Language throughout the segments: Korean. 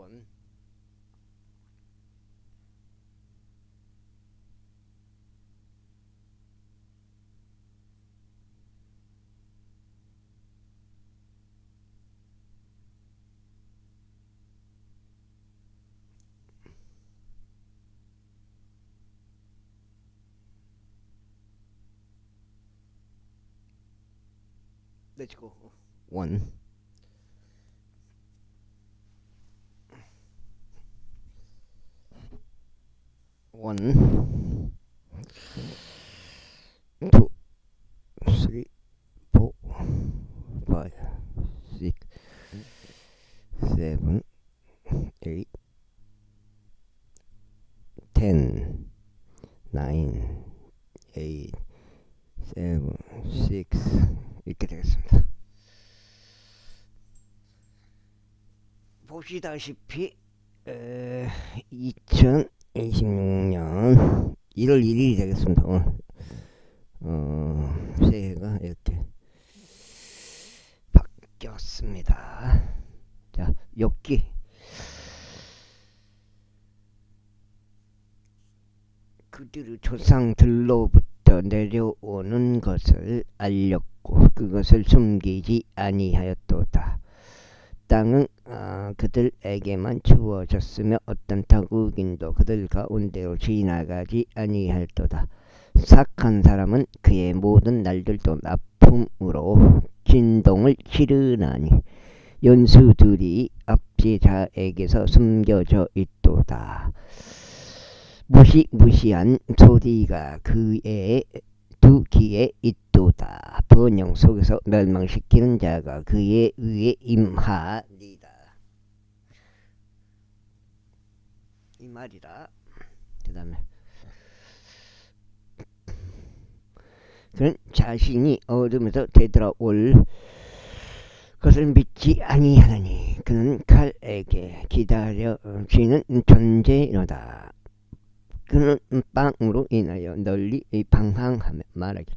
원. Let's go. One. One. Two. Three. Four. Five. Six. Seven. Eight. 10. 9. 8. 7. 6. 이렇게 되겠습니다. 보시다시피 2026년 1월 1일이 되겠습니다. 오늘 새해가 이렇게 바뀌었습니다. 자, 엽기 그들의 조상들로부터 내려오는 것을 알렸고 그것을 숨기지 아니하였도다. 땅은 그들에게만 주어졌으며 어떤 타국인도 그들 가운데로 지나가지 아니할도다. 착한 사람은 그의 모든 날들도 나쁨으로 진동을 치르나니 연수들이 압제자에게서 숨겨져 있도다. 무시무시한 소리가 그의 두 귀에 있도다. 번영 속에서 멸망시키는 자가 그의 위에 임하리다. 이 말이라. 그 다음에 그는 자신이 어둠에서 되돌아올 것을 믿지 아니하느니 그는 칼에게 기다려지는 존재로다. 그는 빵으로 인하여 널리 방황하며 말하길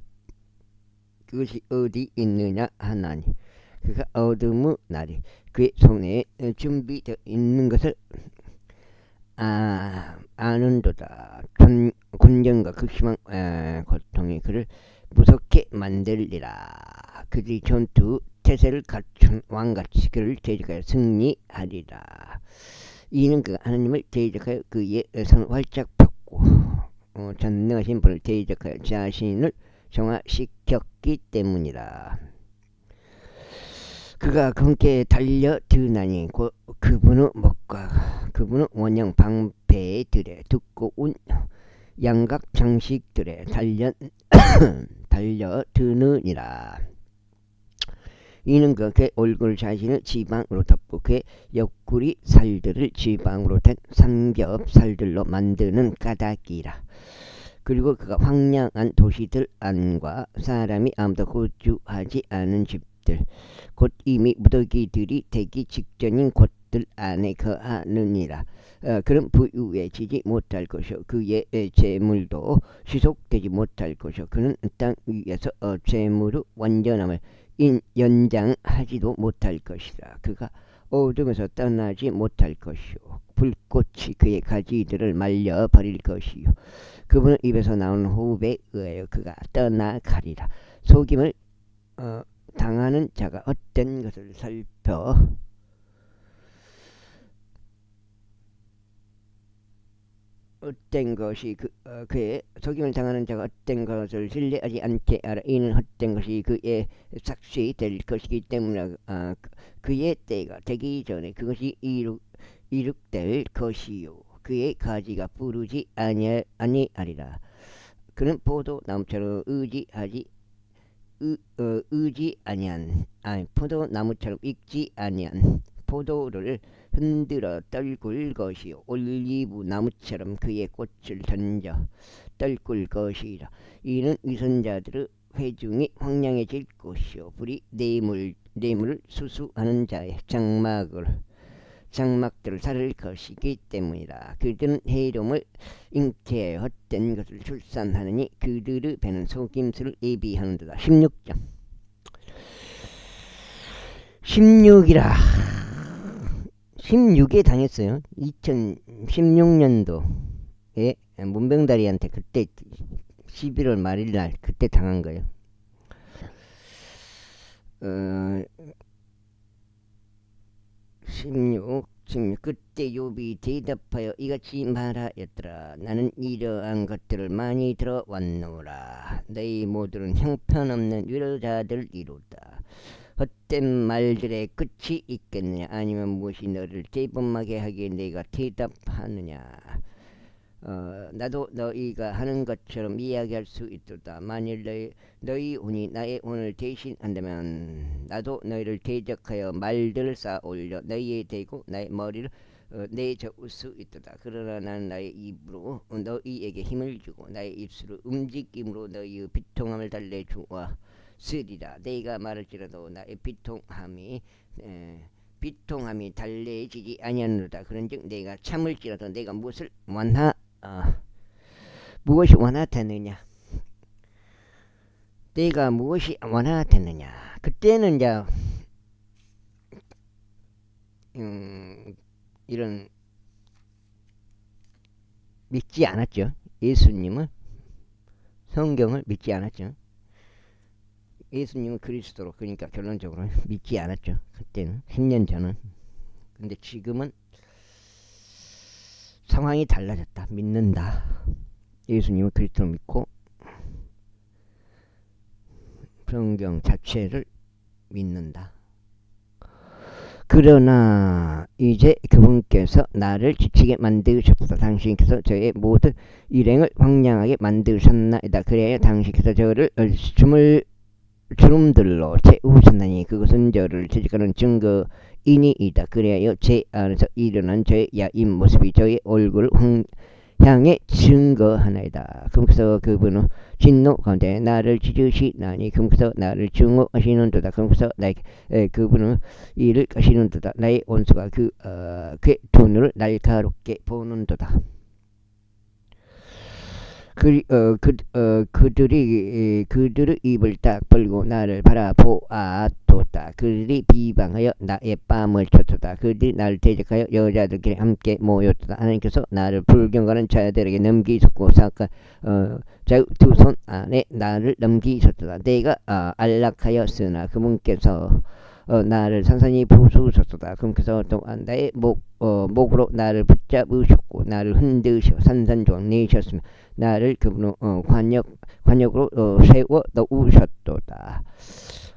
그것이 어디 있느냐 하나니 그가 어둠의 날이 그의 손에 준비되어 있는 것을 아는도다. 곤경과 극심한 고통이 그를 무섭게 만들리라. 그들이 전투 태세를 갖춘 왕같이 그를 대적하여 승리하리라. 이는 그가 하나님을 대적하여 그의 손을 활짝 폈고 전능하신 분을 대적하여 자신을 정화시켰기 때문이라. 그가 그분께 달려드나니 그분의 목과 그분의 원형 방패들에 두꺼운 양각 장식들에 달려드느니라. 이는 그의 얼굴 자신을 지방으로 덮고 그의 옆구리 살들을 지방으로 된 삼겹살들로 만드는 까닭이라. 그리고 그가 황량한 도시들 안과 사람이 아무도 거주하지 않은 집들 곧 이미 무더기들이 되기 직전인 곳들 안에 거하느니라. 그는 부유해지지 못할 것이요 그의 재물도 지속되지 못할 것이요 그는 땅 위에서 재물의 완전함을 연장하지도 못할 것이라. 그가 어둠에서 떠나지 못할 것이요 불꽃이 그의 가지들을 말려버릴 것이요 그분의 입에서 나오는 호흡에 의하여 그가 떠나가리라. 속임을 당하는 자가 헛된 것을 살펴 헛된 것이 그의 속임을 당하는 자가 헛된 것을 신뢰하지 않게 하라. 이는 헛된 것이 그의 삭시 될 것이기 때문에 그의 때가 되기 전에 그것이 이룩될 것이요 그의 가지가 부르지 아니하리라. 그는 포도나무처럼 포도나무처럼 익지 아니한 포도를 흔들어 떨굴 것이요 올리브 나무처럼 그의 꽃을 던져 떨굴 것이라. 이는 위선자들의 회중이 황량해질 것이요 불이 뇌물을 수수하는 자의 장막들을 살을 것이기 때문이라. 그들은 해름을 잉태하여 헛된 것을 출산하느니 그들의 배는 속임수를 예비하는도다. 16장 16이라 16에 당했어요. 2016년도에 문병다리한테 그때 11월 말일날 그때 당한 거예요. 16 그때 욥이 대답하여 이같이 말하였더라. 나는 이러한 것들을 많이 들어왔노라. 너희 모두는 형편없는 위로자들이로다. 헛된 말들의 끝이 있겠느냐? 아니면 무엇이 너를 대범하게 하기에 내가 대답하느냐? 나도 너희가 하는 것처럼 이야기할 수 있도다. 만일 너희 운이 나의 운을 대신한다면 나도 너희를 대적하여 말들을 쌓아 올려 너희에 대고 나의 머리를 내저을 수 있도다. 그러나 나는 나의 입으로 너희에게 힘을 주고 나의 입술을 움직임으로 너희의 비통함을 달래주어 쓰리라. 내가 말할지라도 나의 비통함이 달래지지 아니하노라. 그런즉 내가 참을지라도 내가 무엇이 원하되느냐? 내가 무엇이 원하되느냐? 그때는 이제 이런 믿지 않았죠. 예수님을, 성경을 믿지 않았죠. 예수님은 그리스도로, 그러니까 결론적으로 믿지 않았죠. 그때는 10년 전은. 근데 지금은 상황이 달라졌다. 믿는다. 예수님은 그리스도를 믿고 성경 자체를 믿는다. 그러나 이제 그분께서 나를 지치게 만드셨다. 당신께서 저의 모든 일행을 황량하게 만드셨나이다. 그래야 당신께서 저를 주름들로 채우셨나니 그것은 저를 채찍하는 증거이니이다. 그래야 제 안에서 일어난 저의 야인 모습이 저의 얼굴을 향해 증거하나이다. 그러면서 그분은 진노 가운데 나를 찢으시나니 그러면서 나를 증오하시는도다. 그러면서 그분은 이를 까시는도다. 나의 원수가 그의 두 눈을 날카롭게 보는도다. 그들의 입을 딱 벌고 나를 바라보았도다. 그들이 비방하여 나의 뺨을 쳤도다. 그들이 나를 대적하여 여자들끼리 함께 모였도다. 하나님께서 나를 불경건한 자들에게 넘기셨고 두 손 안에 나를 넘기셨도다. 내가 안락하였으나 그분께서 나를 산산히 부수셨도다. 그분께서 또한 나의 목으로 나를 붙잡으셨고 나를 흔드셔 산산조각 내셨으며 나를 그분은 관역으로 세워 놓으셨도다.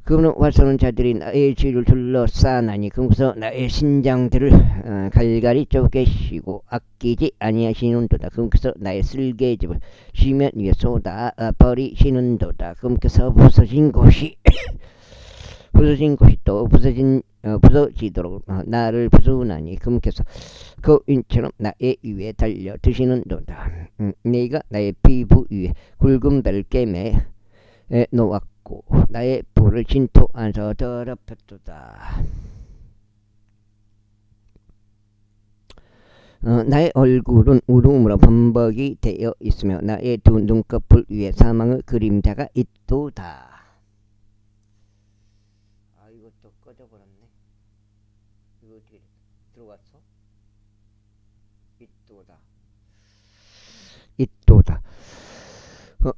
그분은 와서는 자들이 나의 뒤를 둘러싸나니 그분께서 나의 신장들을 갈갈이 쪼개시고 아끼지 아니하시는도다. 그분께서 나의 쓸개집을 시면 위에 쏟아 버리시는도다. 그분께서 부서진 곳이 또 부서지도록 나를 부수나니 그분께서 거인처럼 나의 위에 달려 드시는도다. 내가 나의 피부 위에 굵은 벨겜에 놓았고 나의 볼을 진토 안에서 더럽혔도다. 나의 얼굴은 울음으로 범벅이 되어 있으며 나의 두 눈꺼풀 위에 사망의 그림자가 있도다. 이것도 꺼져버렸네. 이거 어떻게 들어왔어? 있도다.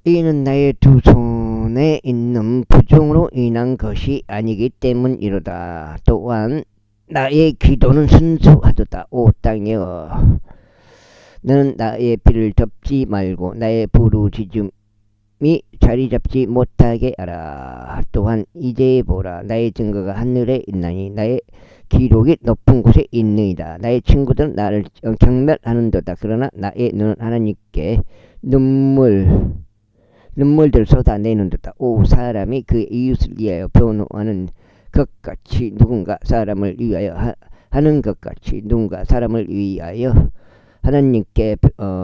이는 나의 두 손에 있는 부종으로 인한 것이 아니기 때문이로다. 또한 나의 기도는 순수하도다. 오 땅이여, 너는 나의 피를 덮지 말고 나의 부르짖음이 자리 잡지 못하게 하라. 또한 이제 보라, 나의 증거가 하늘에 있나니 나의 기록이 높은 곳에 있느니라. 나의 친구들은 나를 경멸하는도다. 그러나 나의 눈은 하나님께 눈물들 쏟아내는도다. 오 사람이 그 이웃을 위하여 변호하는 것 같이 누군가 사람을 위하여 하는 것 같이 누군가 사람을 위하여 하나님께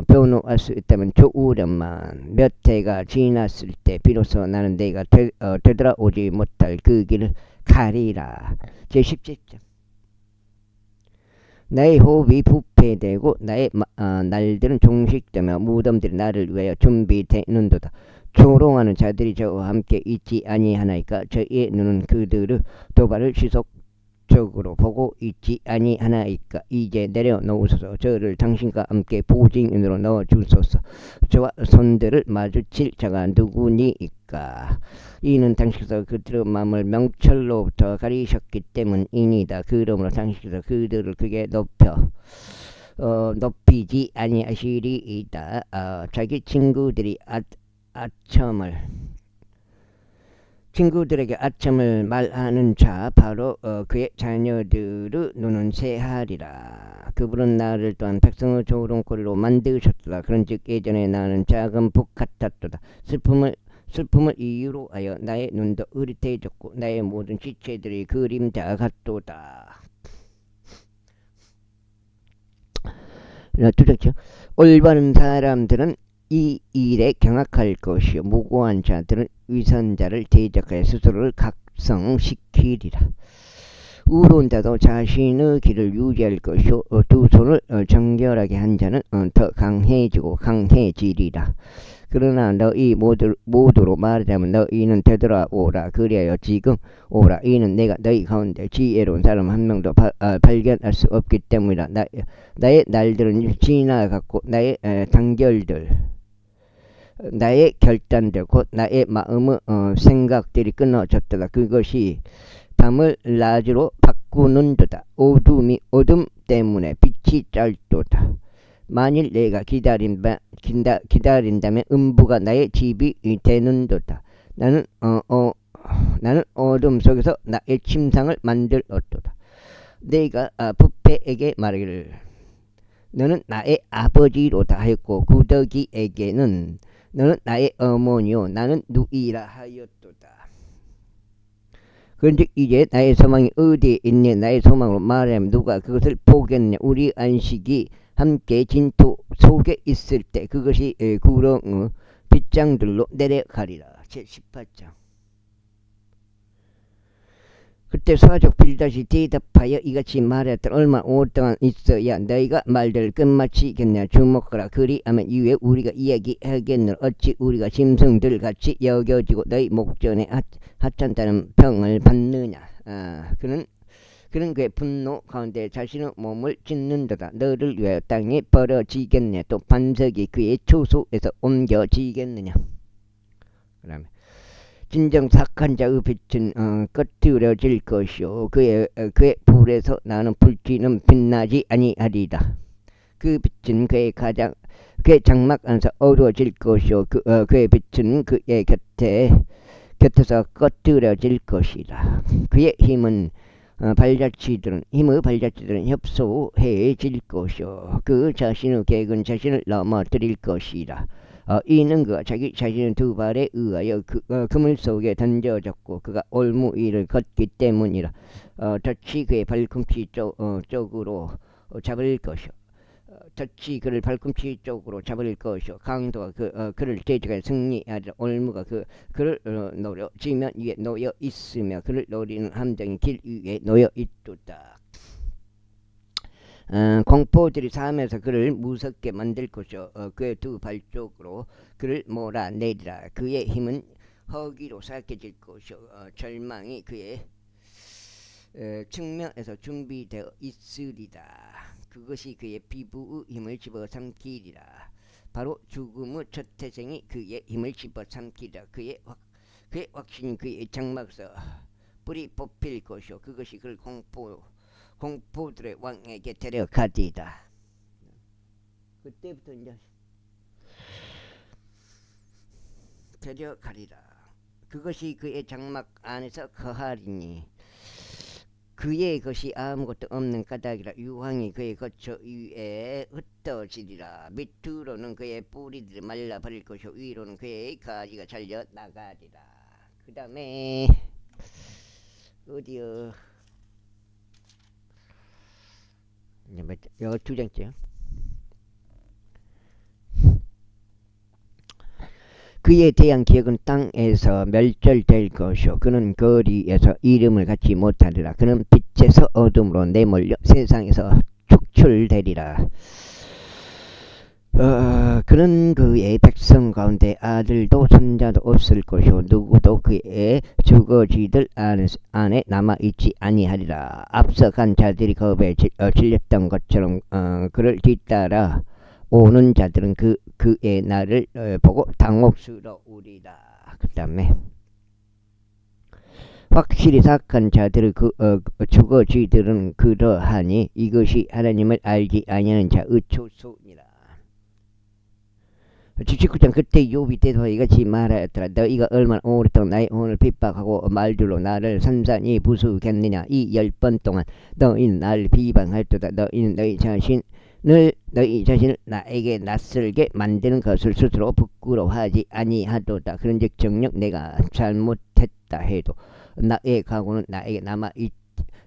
변호할 수 있다면 좋으련만. 몇 해가 지났을 때 비로소 나는 내가 되돌아오지 못할 그 길을 가리라. 제17장. 나의 호흡이 부패되고 나의 날들은 종식되며 무덤들이 나를 위하여 준비되는도다. 조롱하는 자들이 저와 함께 있지 아니하나이까. 저의 눈은 그들의 도발을 쪽으로 보고 있지 아니하나이까. 이제 내려놓으소서. 저를 당신과 함께 보증인으로 넣어주소서. 저와 손들을 마주칠 자가 누구니이까. 이는 당신께서 그들의 마음을 명철로부터 가리셨기 때문이니다. 그러므로 당신께서 그들을 크게 높이지 아니하시리이다. 자기 친구들에게 아첨을 말하는 자 바로 그의 자녀들의 눈은 새하리라. 그분은 나를 또한 백성의 조롱거리로 만드셨도다. 그런즉 예전에 나는 작은 북 같았도다. 슬픔을 이유로 하여 나의 눈도 흐릿해졌고 나의 모든 지체들이 그림자 같도다. 두절죠. 올바른 사람들은 이 일에 경악할 것이요 무고한 자들은 위선자를 대적하여 스스로를 각성시키리라. 의로운 자도 자신의 길을 유지할 것이요 두 손을 정결하게 한 자는 더 강해지고 강해지리라. 그러나 너희 모두로 말하자면 너희는 되돌아오라. 그리하여 지금 오라. 이는 내가 너희 가운데 지혜로운 사람 한 명도 발견할 수 없기 때문이라. 나의 날들은 지나갔고 나의 나의 결단들 곧 나의 마음의 생각들이 끊어졌도다. 그것이 밤을 낮으로 바꾸는도다. 어둠 때문에 빛이 짧도다. 만일 내가 기다린다면 음부가 나의 집이 되는도다. 나는 어둠 속에서 나의 침상을 만들었도다. 내가 부패에게 말하기를 너는 나의 아버지로다 하였고 구더기에게는 너는 나의 어머니요 나는 누이라 하였도다. 그런데 이제 나의 소망이 어디에 있냐. 나의 소망으로 말하면 누가 그것을 보겠냐. 우리 안식이 함께 진토 속에 있을 때 그것이 구렁 빗장들로 내려가리라. 제18장. 그때 서가족 빌닷이 대답하여 이같이 말했다. 얼마 오랫동안 있어야 너희가 말들을 끝마치겠냐. 주목하라. 그리하면 이후에 우리가 이야기하겠느라. 어찌 우리가 짐승들 같이 여겨지고 너희 목전에 하찮다는 평을 받느냐. 그는 그의 분노 가운데 자신의 몸을 찢는도다. 너를 위하여 땅에 벌어지겠냐. 또 반석이 그의 초소에서 옮겨지겠느냐. 그 다음에 진정 착한 자의 빛은 꺼트려질 것이요 그의 불에서 나는 불길은 빛나지 아니하리라. 그 빛은 그의 장막 안에서 어두워질 것이요 그의 빛은 그의 곁에서 꺼트려질 것이라. 그의 힘의 발자취들은 협소해질 것이요 그 자신의 계획은 자신을 넘어뜨릴 것이라. 이는 그가 자기 자신의 두 발에 의하여 그물 속에 던져졌고 그가 올무 위를 걷기 때문이라. 덫이 그의 발꿈치 쪽으로 잡을 것이요 덫이 그를 발꿈치 쪽으로 잡을 것이요 강도가 그를 대적하여 승리하리라. 올무가 그를 노려 지면 위에 놓여 있으며 그를 노리는 함정이 길 위에 놓여 있도다. 공포들이 삶에서 그를 무섭게 만들 것이요 그의 두 발 쪽으로 그를 몰아내리라. 그의 힘은 허기로 삭혀질 것이요 절망이 그의 측면에서 준비되어 있으리라. 그것이 그의 피부의 힘을 집어삼키리라. 바로 죽음의 첫 태생이 그의 힘을 집어삼키리라. 그의 확신이 그의 장막에서 뿌리 뽑힐 것이요 그것이 그를 공포들의 왕에게 데려가리라. 그때부터 이제 데려가리라. 그것이 그의 장막 안에서 거하리니 그의 것이 아무것도 없는 까닭이라. 유황이 그의 거처 위에 흩어지리라. 밑으로는 그의 뿌리들이 말라버릴 것이요 위로는 그의 가지가 잘려 나가리라. 그 다음에 어디요? 이거 두 장째요. 그에 대한 기억은 땅에서 멸절될 것이요 그는 거리에서 이름을 갖지 못하리라. 그는 빛에서 어둠으로 내몰려 세상에서 축출되리라. 그는 그의 백성 가운데 아들도 손자도 없을 것이요 누구도 그의 주거지들 안에 남아있지 아니하리라. 앞서 간 자들이 겁에 질렸던 것처럼 그를 뒤따라 오는 자들은 그의 날을 보고 당혹스러우리라. 그 다음에 확실히 사악한 자들의 주거지들은 그러하니 이것이 하나님을 알지 아니하는 자의 초소니라. 79장 그때 욥이 대도 이같이 말하였더라. 너희가 얼마나 오랫동안 나의 혼을 핍박하고 말들로 나를 산산히 부수겠느냐. 이 10번 동안 너희는 나를 비방하였도다. 너희는 너희 자신을 나에게 낯설게 만드는 것을 스스로 부끄러워하지 아니하도다. 그런즉 정녕 내가 잘못했다 해도 나의 각오는 나에게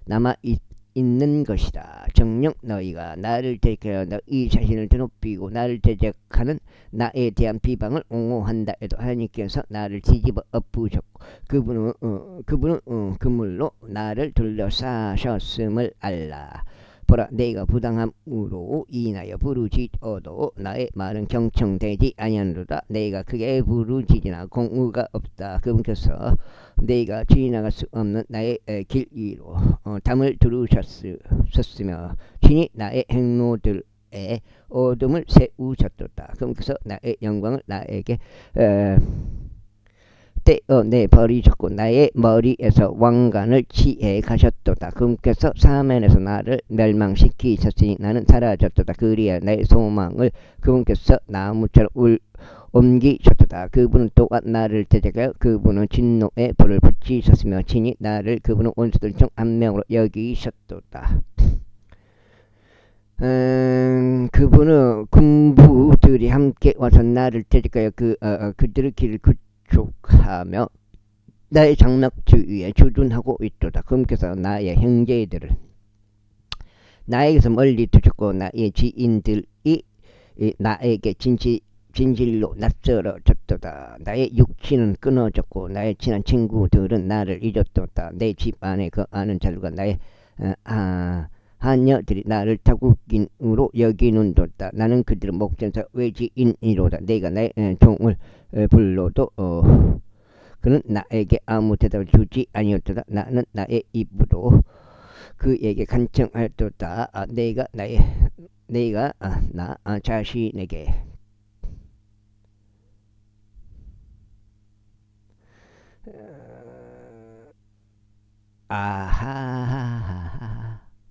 남아있는 것이다. 정녕 너희가 나를 대적하여 너희 자신을 드높이고 나를 대적하는 나에 대한 비방을 옹호한다 해도 하나님께서 나를 뒤집어 엎으셨고 그분은 그물로 나를 둘러싸셨음을 알라. 보라, 내가 부당함으로 인하여 부르짖어도 나의 말은 경청되지 아니하노라. 내가 크게 부르짖으나 공의가 없다. 그분께서 내가 지나갈 수 없는 나의 길 위로 담을 두르셨으며 친히 나의 행로들의 어둠을 세우셨도다. 그분께서 나의 영광을 나에게 떼어내 버리셨고 나의 머리에서 왕관을 취해 가셨도다. 그분께서 사면에서 나를 멸망시키셨으니 나는 사라졌도다. 그리하여 나의 소망을 그분께서 나무처럼 옮기셨도다. 그분은 또한 나를 대적하여 그분은 진노의 불을 붙이셨으며 친히 나를 그분은 원수들 중 한 명으로 여기셨도다. 그분은 군부들이 함께 와서 나를 대적하여 그들의 길을 구축하며 나의 장막주 위에 주둔하고 있도다. 그분께서 나의 형제들을 나에게서 멀리 두셨고 나의 지인들이 나에게 진실로 낯설어졌도다. 나의 육신은 끊어졌고 나의 친한 친구들은 나를 잊었도다. 내 집 안에 거하는 자들과 나의 하녀들이 나를 타국인으로 여기는도다. 나는 그들의 목전에서 외지인이로다. 내가 나의 종을 불러도 그는 나에게 아무 대답을 주지 아니었도다. 나는 나의 입으로 그에게 간청하였도다. 내가 나 자신에게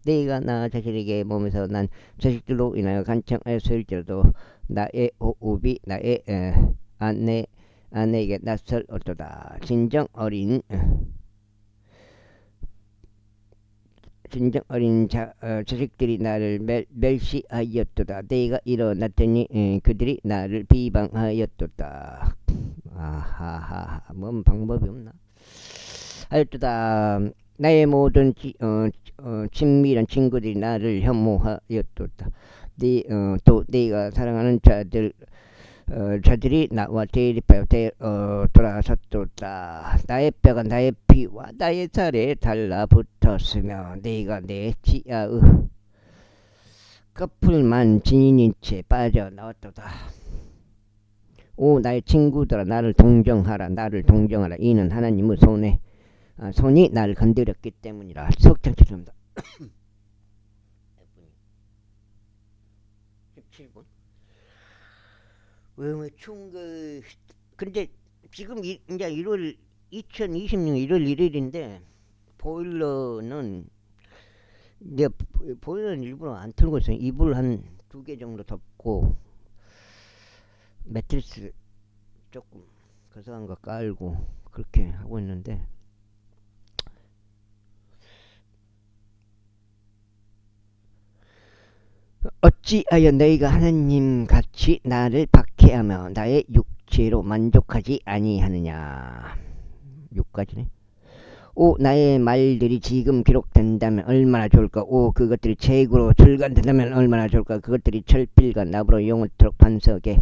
내가 나 자신에게 몸에서 난 자식들로 인하여 간청하였을지라도 나의 호흡이 나의 아내에게 낯설었도다. 진정 어린 자식들이 나를 멸시하였도다. 내가 일어났더니 그들이 나를 비방하였도다. 뭔 방법이 없나? 하였도다. 나의 모든 친밀한 친구들이 나를 혐오하였도다. 또 내가 사랑하는 자들이 나와 대립하여 돌아섰도다. 나의 뼈가 나의 피와 나의 살에 달라붙었으며 내가 내 치아의 끝풀만 지닌 채 빠져나왔도다. 오 나의 친구들아 나를 동정하라. 이는 하나님의 손이 나를 건드렸기 때문이라. 석장 죄송합니다. 17분. 왜 추운 근데 지금 이제 2020년 1월 1일인데 보일러는 일부러 안 틀고 있어요. 이불 한 2개 정도 덮고 매트리스 조금 거성한 거 깔고 그렇게 하고 있는데 어찌하여 너희가 하나님 같이 나를 박해하며 나의 육체로 만족하지 아니하느냐. 6까지네. 오 나의 말들이 지금 기록된다면 얼마나 좋을까. 오 그것들이 책으로 출간된다면 얼마나 좋을까. 그것들이 철필과 나무로 영원토록 반석에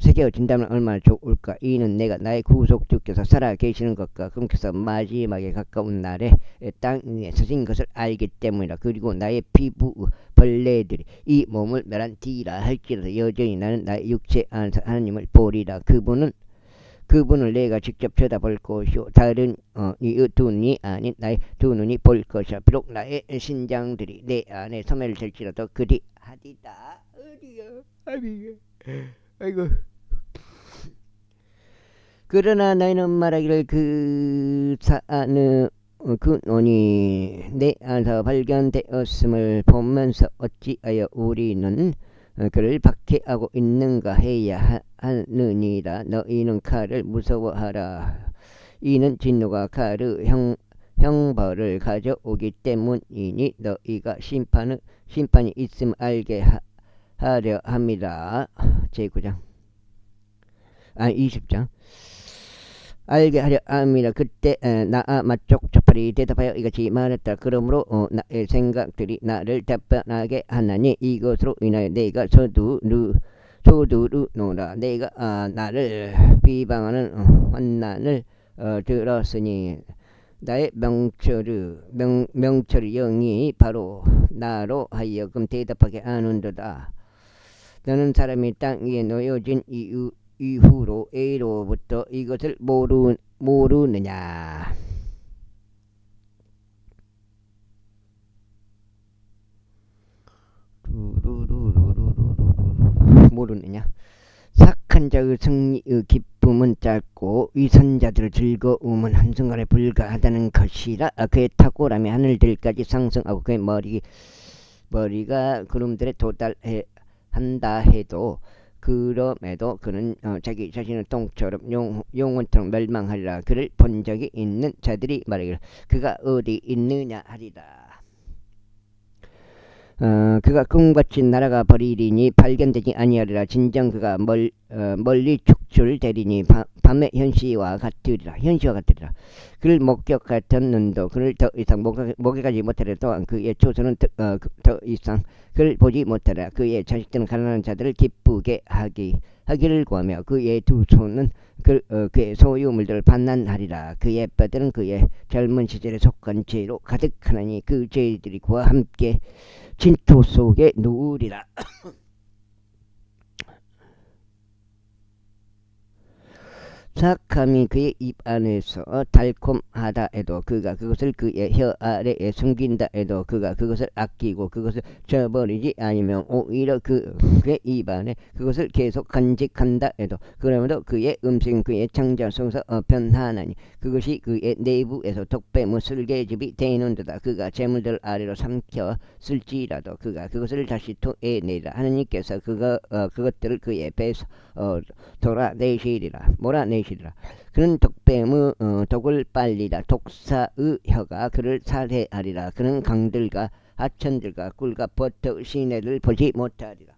새겨진다면 얼마나 좋을까. 이는 내가 나의 구속주께서 살아 계시는 것과 그분께서 마지막에 가까운 날에 땅 위에 서신 것을 알기 때문이라. 그리고 나의 피부 벌레들이 이 몸을 멸한티라 할지라도 여전히 나는 나의 육체 안에서 하나님을 보리라. 그분을 내가 직접 쳐다볼 것이요 다른 이 두 눈이 아닌 나의 두 눈이 볼 것이라. 비록 나의 신장들이 내 안에 소멸 될지라도 그리 하디다. 어디야 아비가 아이고. 그러나 너희는 말하기를 그 논이 내 안에서 발견되었음을 보면서 어찌하여 우리는 그를 박해하고 있는가 해야 하느니라. 너희는 칼을 무서워하라. 이는 진노가 칼의 형벌을 가져오기 때문이니 너희가 심판이 있음 알게 하려 함이라. 제9장 20장 알게 하려 함이라. 그때 나아 맞쪽 조팔이 대답하여 이같이 말했다. 그러므로 나의 생각들이 나를 답답하게 하나니 이것으로 인하여 내가 서두르노라. 내가 나를 비방하는 환난을 들었으니 나의 명철의 영이 바로 나로 하여금 대답하게 하는도다. 너는 사람이 땅 위에 놓여진 이후로 A로부터 이것을 모르느냐. 모르느냐. 착한 자의 승리의 기쁨은 짧고 위선자들의 즐거움은 한순간에 불가하다는 것이라. 그의 탁월함이 하늘들까지 상승하고 그의 머리가 구름들에 도달한다 해도 그럼에도 그는 자기 자신의 똥처럼 영원토록 멸망하리라. 그를 본 적이 있는 자들이 말하기를 그가 어디 있느냐 하리라. 그가 꿈같이 날아가 버리리니 발견되지 아니하리라. 진정 그가 멀리 축출되리니 밤의 현시와 같으리라. 그를 목격했던 눈도 그를 더 이상 목격하지 못하리라. 또한 그의 초소는 더 이상 그를 보지 못하리라. 그의 자식들은 가난한 자들을 기쁘게 하기를 구하며 그의 두 손은 그의 소유물들을 반환하리라. 그의 뼈들은 그의 젊은 시절에 속한 죄로 가득하나니 그 죄들이 그와 함께 진토 속에 누우리라. 착함이 그의 입 안에서 달콤하다 해도 그가 그것을 그의 혀 아래에 숨긴다 해도 그가 그것을 아끼고 그것을 저버리지 아니면 오히려 그의 입 안에 그것을 계속 간직한다 해도 그러므로 그의 음식은 그의 창자 속에서 변하나니 그것이 그의 내부에서 독배무 쓸개즙이 되는도다. 그가 재물들 아래로 삼켜 쓸지라도 그가 그것을 다시 토해내리라. 하느님께서 그것들을 그의 배에서 몰아내시리라. 그는 독뱀의 독을 빨리라. 독사의 혀가 그를 살해하리라. 그는 강들과 하천들과 꿀과 버터 시내를 보지 못하리라.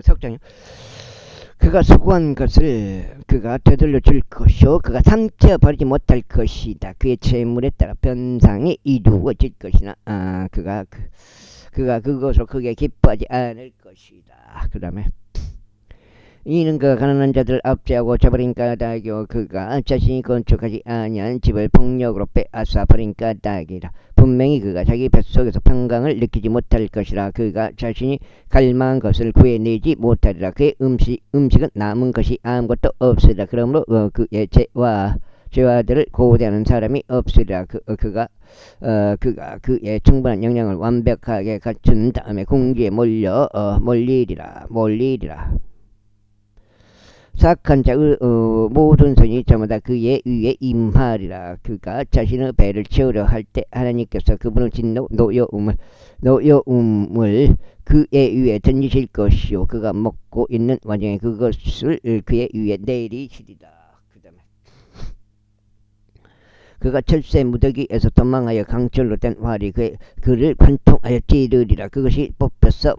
석장이요. 그가 수고한 것을 그가 되돌려 줄 것이요 그가 삼켜버리지 못할 것이다. 그의 재물에 따라 변상이 이루어질 것이나 그가 그것으로 크게 기뻐하지 않을 것이다. 그 다음에 이는 그가 가난한 자들을 압제하고 저버린 까닭이요 그가 자신이 건축하지 아니한 집을 폭력으로 빼앗아 버린 까닭이라. 분명히 그가 자기 뱃속에서 평강을 느끼지 못할 것이라. 그가 자신이 갈망한 것을 구해내지 못하리라. 그의 음식은 남은 것이 아무것도 없으리라. 그러므로 그의 죄와들을 고대하는 사람이 없으리라. 그가 그의 충분한 영양을 완벽하게 갖춘 다음에 궁지에 몰리리라. 사악한 자의 모든 손이 저마다 그의 위에 임하리라. 그가 자신의 배를 채우려 할 때 하나님께서 그분의 진노 노여움을 그의 위에 던지실 것이요 그가 먹고 있는 와중에 그것을 그의 위에 내리시리라. 그 다음에 그가 철새 무더기에서 도망하여 강철로 된 활이 그를 관통하여 찌르리라. 그것이 뽑혀서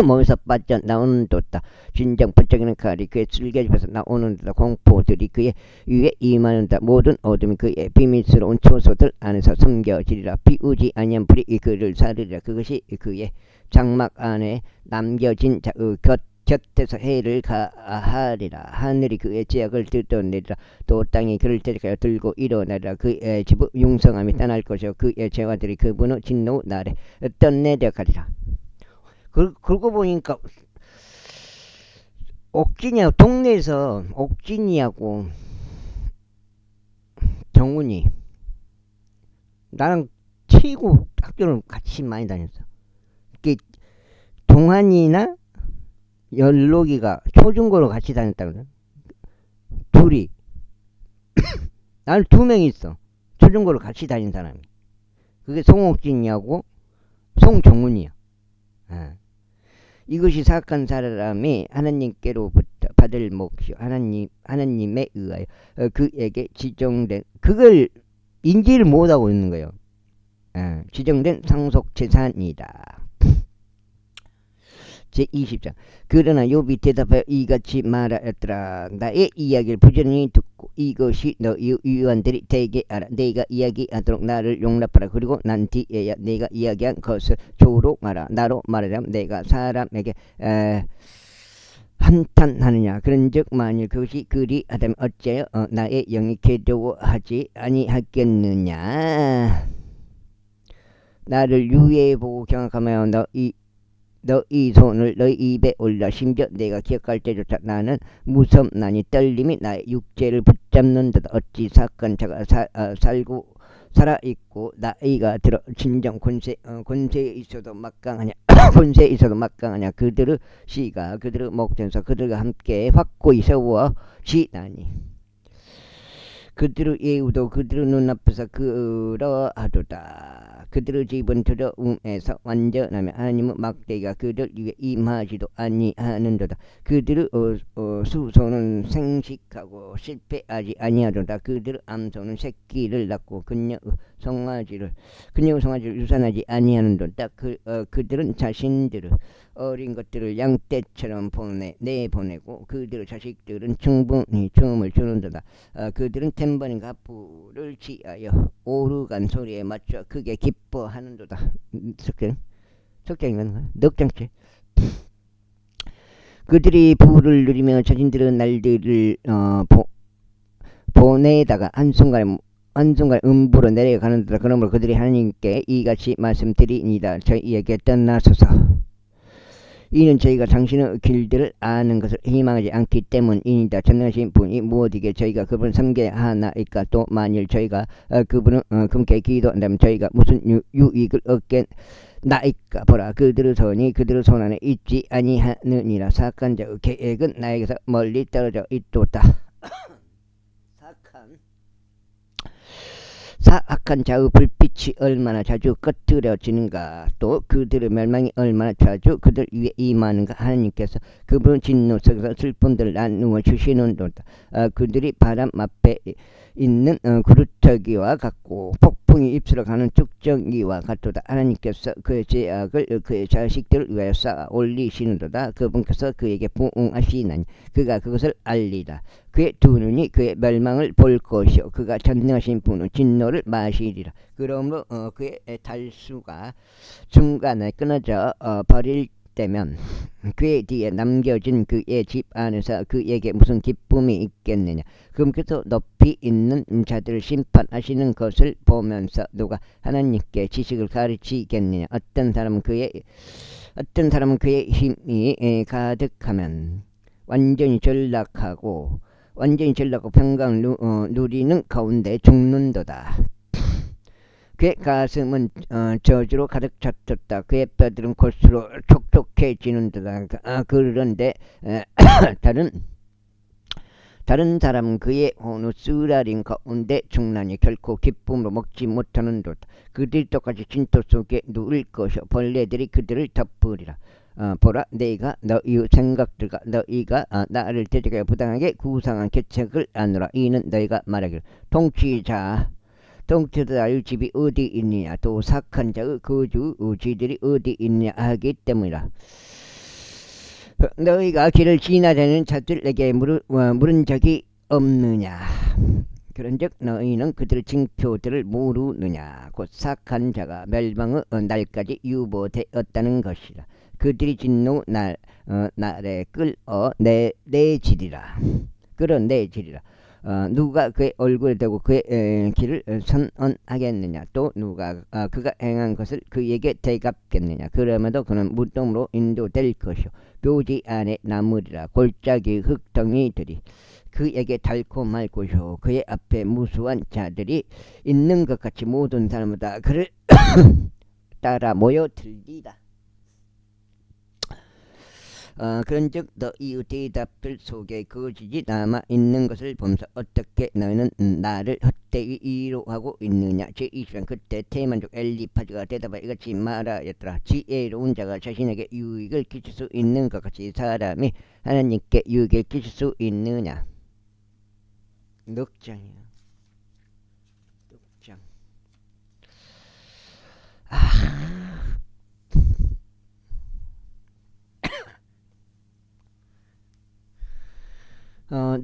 몸에서 빠져나오는 도다. 진정 번쩍이는 칼이 그의 쓸개집에서 나오는 도다. 공포들이 그의 위에 임하는다. 모든 어둠이 그의 비밀스러운 초소들 안에서 숨겨지리라. 피우지 아니한 불이 그를 사르리라. 그것이 그의 장막 안에 남겨진 곁에서 해를 가하리라. 하늘이 그의 제약을 뜯어내리라. 또 땅이 그를 대적하여 들고 일어나리라. 그의 집의 융성함이 떠날 것이요 그의 재화들이 그분의 진노 날에 떠내려가리라. 그러고 보니까 옥진이하고 동네에서 옥진이하고 정훈이 나랑 최고 학교를 같이 많이 다녔어. 동환이나 연록이가 초중고로 같이 다녔다거든. 둘이 나는 2명 있어. 초중고로 같이 다닌 사람이. 그게 송옥진이하고 송정훈이야. 이것이 사악한 사람이 하나님께로부터 받을 몫이요 하나님에 의하여 그에게 지정된, 그걸 인지를 못하고 있는 거예요. 지정된 상속 재산이다. 제20장. 그러나 욥이 대답하여 이같이 말하였더라. 나의 이야기를 부지런히 듣고 이것이 너희 유언들이 되게 알아. 내가 이야기하도록 나를 용납하라. 그리고 난 뒤에야 내가 이야기한 것을 조롱하라. 나로 말하자면 내가 사람에게 한탄하느냐. 그런즉 만일 그것이 그리하다면 어찌하여 나의 영이 괴로워하지 아니하겠느냐. 나를 유예보고 경악하며 너희 손을 너희 입에 올려. 심지어 내가 기억할 때조차 나는 무섭나니 떨림이 나의 육체를 붙잡는다. 어찌 사악한 자가 살아있고 나이가 들어 진정 권세에 있어도 막강하냐. 권세에 있어도 막강하냐. 그들의 시가 그들의 목전에서 그들과 함께 확고히 세워지나니 그들의 예우도 그들의 눈앞에서 그러하도다. 그들의 집은 두려움에서 완전하며 하나님의 막대기가 그들 위에 임하지도 아니하는도다. 그들의 수소는 생식하고 실패하지 아니하도다. 그들의 암소는 새끼를 낳고 그녀의 송아지를 유산하지 아니하는도다. 그들은 자신들의 어린 것들을 양떼처럼 내보내고 그들의 자식들은 충분히 춤을 추는도다. 그들은 탬버린과 불을 취하여 오르간 소리에 맞춰 크게 기뻐하는도다. 석장이면 넉장째. 그들이 부를 누리며 자신들의 날들을 보내다가 한순간에 음부로 내려가는도다. 그러므로 그들이 하나님께 이같이 말씀드리니이다. 저희에게 떠나소서. 이는 저희가 당신의 길들을 아는 것을 희망하지 않기 때문이니다. 전능하신 분이 무엇이게 저희가 그분을 섬겨야 하나이까. 또 만일 저희가 그분을 금께 기도한다면 저희가 무슨 유익을 얻겠나이까. 보라, 그들의 손이 그들의 손 안에 있지 아니하느니라. 사악한 자의 계획은 나에게서 멀리 떨어져 있도다. 사악한 자의 불빛이 얼마나 자주 꺼트려지는가. 또 그들의 멸망이 얼마나 자주 그들 위에 임하는가. 하나님께서 그분의 진노 속에서 슬픔들을 나누어 주시는도다. 그들이 바람 앞에 있는 구루터기와 같고 폭풍이 입술어 가는 쭉정이와 같도다. 하나님께서 그의 죄악을 그의 자식들을 위하여 쌓아 올리시는도다. 그분께서 그에게 부응하시나니 그가 그것을 알리라. 그의 두 눈이 그의 멸망을 볼 것이요 그가 전능하신 분의 진노를 마시리라. 그러므로 그의 달수가 중간에 끊어져 버릴 때면 그의 뒤에 남겨진 그의 집 안에서 그에게 무슨 기쁨이 있겠느냐. 그분께서 높이 있는 자들을 심판하시는 것을 보면서 누가 하나님께 지식을 가르치겠느냐. 어떤 사람은 그의 힘이 가득하면 완전히 전락하고 평강 누리는 가운데 죽는도다. 그의 가슴은 저주로 가득 찼었다. 그의 뼈들은 골수로 촉촉해지는도다. 그런데 다른 사람은 그의 혼의 쓰라린 가운데 죽나니 결코 기쁨으로 먹지 못하는도다. 그들이 똑같이 진토 속에 누울 것이요 벌레들이 그들을 덮으리라. 보라, 내가 너희의 생각들과 너희가 나를 대적하여 부당하게 구상한 계책을 아노라. 이는 너희가 말하기를 통치자 통치자의 집이 어디 있느냐, 또 착한 자의 거주지들이 어디 있느냐 하기 때문이라. 너희가 길을 지나다니는 자들에게 물은 적이 없느냐. 그런즉 너희는 그들의 징표들을 모르느냐. 곧 착한 자가 멸망의 날까지 유보되었다는 것이라. 그들이 진노 날에 끌어내지리라. 누가 그의 얼굴에 대고 그의 길을 선언하겠느냐. 또 누가 그가 행한 것을 그에게 대갚겠느냐. 그러면도 그는 무덤으로 인도될 것이요 묘지 안에 남으리라. 골짜기 흙덩이들이 그에게 달콤할 것이요 그의 앞에 무수한 자들이 있는 것 같이 모든 사람마다 그를 따라 모여들리라. 그런즉 너희의 대답들 속에 거짓이 남아있는 것을 보면서 어떻게 너희는 나를 헛되이 위로하고 있느냐. 제20장 그때 대만족 엘리파즈가 대답하여 이같이 말하였더라. 지혜로운 자가 자신에게 유익을 끼칠 수 있는 것 같이 사람이 하나님께 유익을 끼칠 수 있느냐. 넉장이야. 넉장.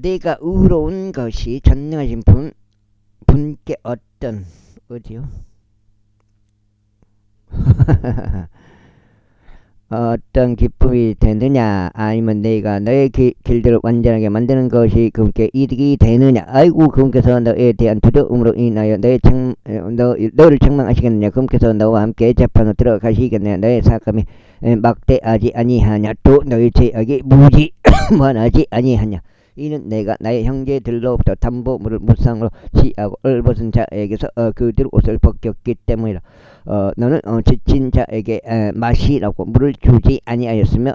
내가 의로운 것이 전능하신 분께 어디요? 어떤 기쁨이 되느냐, 아니면 내가 너의 길들을 완전하게 만드는 것이 그분께 이득이 되느냐. 아이고, 그분께서 너에 대한 두려움으로 인하여 너를 책망하시겠느냐. 그분께서 너와 함께 재판으로 들어가시겠느냐. 너의 사감이 막대하지 아니하냐. 또 너의 죄악이 무지만하지 아니하냐. 이는 내가 나의 형제들로부터 담보물을 무상으로 취하고 얼벗은 자에게서 그들 옷을 벗겼기 때문이라. 너는 지친 자에게 마시라고 물을 주지 아니하였으며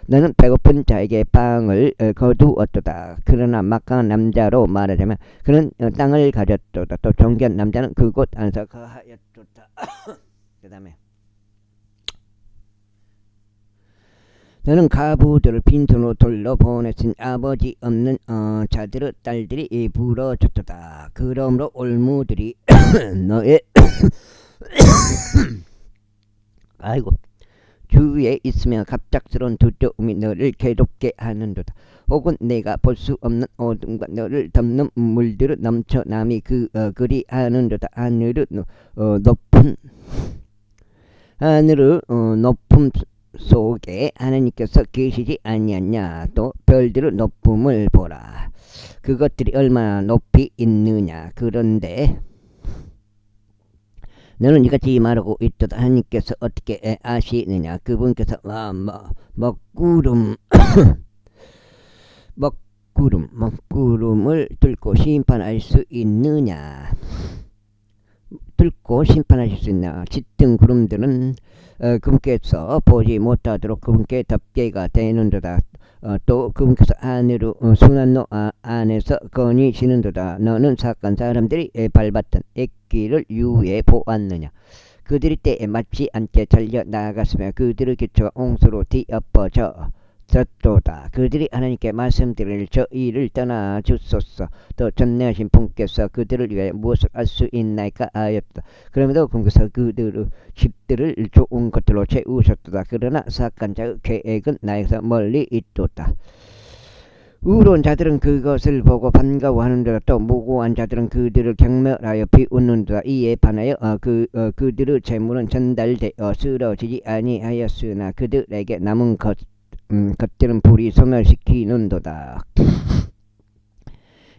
너는 배고픈 자에게 빵을 거두었도다. 그러나 막강한 남자로 말하자면 그는 땅을 가졌도다. 또 정결한 남자는 그곳 안에서 거하였도다. 그 다음에 너는 가부들을 빈손으로 돌려보냈으니 아버지 없는 자들의 딸들이 부러졌도다. 그러므로 올무들이 너의 아이고 주위에 있으며 갑작스러운 두려움이 너를 괴롭게 하는도다. 혹은 내가 볼 수 없는 어둠과 너를 덮는 물들을 넘쳐 남이 그리 하는도다. 하늘의 높음 속에 하나님께서 계시지 아니하냐. 또 별들의 높음을 보라. 그것들이 얼마나 높이 있느냐. 그런데 너는 이같이 말하고 있도다. 하나님께서 어떻게 아시느냐. 그분께서 먹구름을 뚫고 심판할 수 있느냐. 뚫고 심판하실 수 있나. 짙은 구름들은 그분께서 보지 못하도록 그분께 덮개가 되는도다. 또 그분께서 안으로 순환로 안에서 거니시는도다. 너는 착한 사람들이 밟았던 액기를 유에 보았느냐. 그들이 때에 맞지 않게 잘려나갔으며 그들의 기초가 옹수로 뒤엎어져 졌도다. 그들이 하나님께 말씀드릴 저 일을 떠나 주소서. 또 전능하신 분께서 그들을 위하여 무엇을 할 수 있나이까 하였다. 그럼에도 분께서 그들의 집들을 좋은 것들로 채우셨도다. 그러나 사악한 자의 계획은 나에게서 멀리 있도다. 의로운 자들은 그것을 보고 반가워하는도다. 또 무고한 자들은 그들을 경멸하여 비웃는도다. 이에 반하여 그들의 재물은 전달되어 쓰러지지 아니하였으나 그들에게 남은 것들은 불이 소멸시키는도다.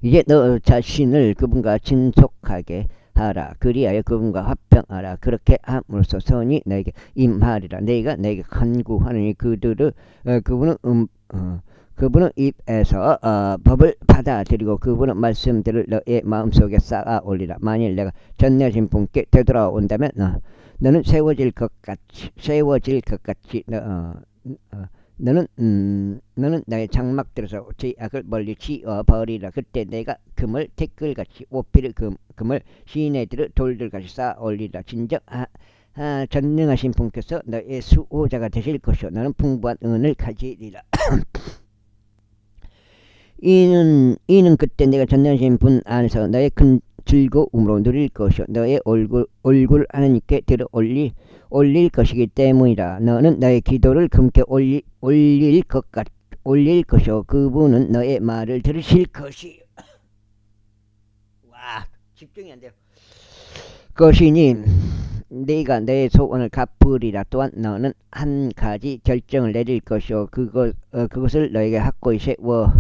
이제 너 자신을 그분과 친속하게 하라. 그리하여 그분과 화평하라. 그렇게 함으로써 선이 너에게 임하리라. 내가 너에게 간구하느니 그분은 입에서 법을 받아들이고 그분은 말씀들을 너의 마음속에 쌓아 올리라. 만일 내가 전능하신 분께 되돌아온다면 너는 세워질 것 같이 너는 나의 장막들에서 죄악을 멀리 치어버리라. 그때 내가 금을 태끌같이 오피를 금을 시내들의 돌들같이 쌓아 올리라. 진정 전능하신 분께서 너의 수호자가 되실 것이요 너는 풍부한 은을 가지리라. 이는 그때 내가 전능하신 분 안에서 너의 큰 즐거움으로 누릴 것이요 너의 얼굴 하나님께 들어 올릴 것이기 때문이라. 너는 너의 기도를 그분께 올릴 것이요 그분은 너의 말을 들으실 것이. 와, 집중이 안 돼요. 것이니 네가 내 소원을 갚으리라. 또한 너는 한 가지 결정을 내릴 것이요 그것을 너에게 확고히 세워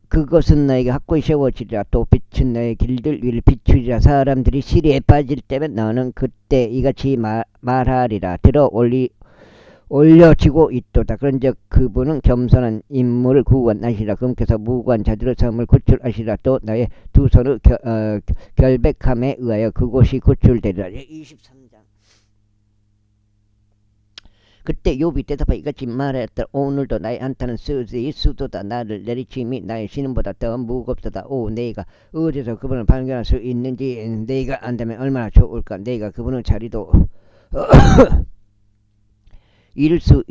그것은 너에게 확고히 세워지리라. 또 빛은 너의 길들 위를 비추리라. 사람들이 시리에 빠질 때면 너는 그때 이같이 말하리라. 들어 올려지고 있도다. 그런즉 그분은 겸손한 인물을 구원하시라. 그분께서 무고한 자들의 삶을 구출하시라. 또 나의 두 손의 결백함에 의하여 그곳이 구출되리라. 23장. 그때 욥이 대답하여 이같이 말하였다. 오늘도 나의 한탄은 수도다. 나를 내리침이 나의 신음보다 더 무겁도다. 오, 내가 어디서 그분을 발견할 수 있는지 내가 안다면 얼마나 좋을까. 내가 그분의 자리도 잃을 수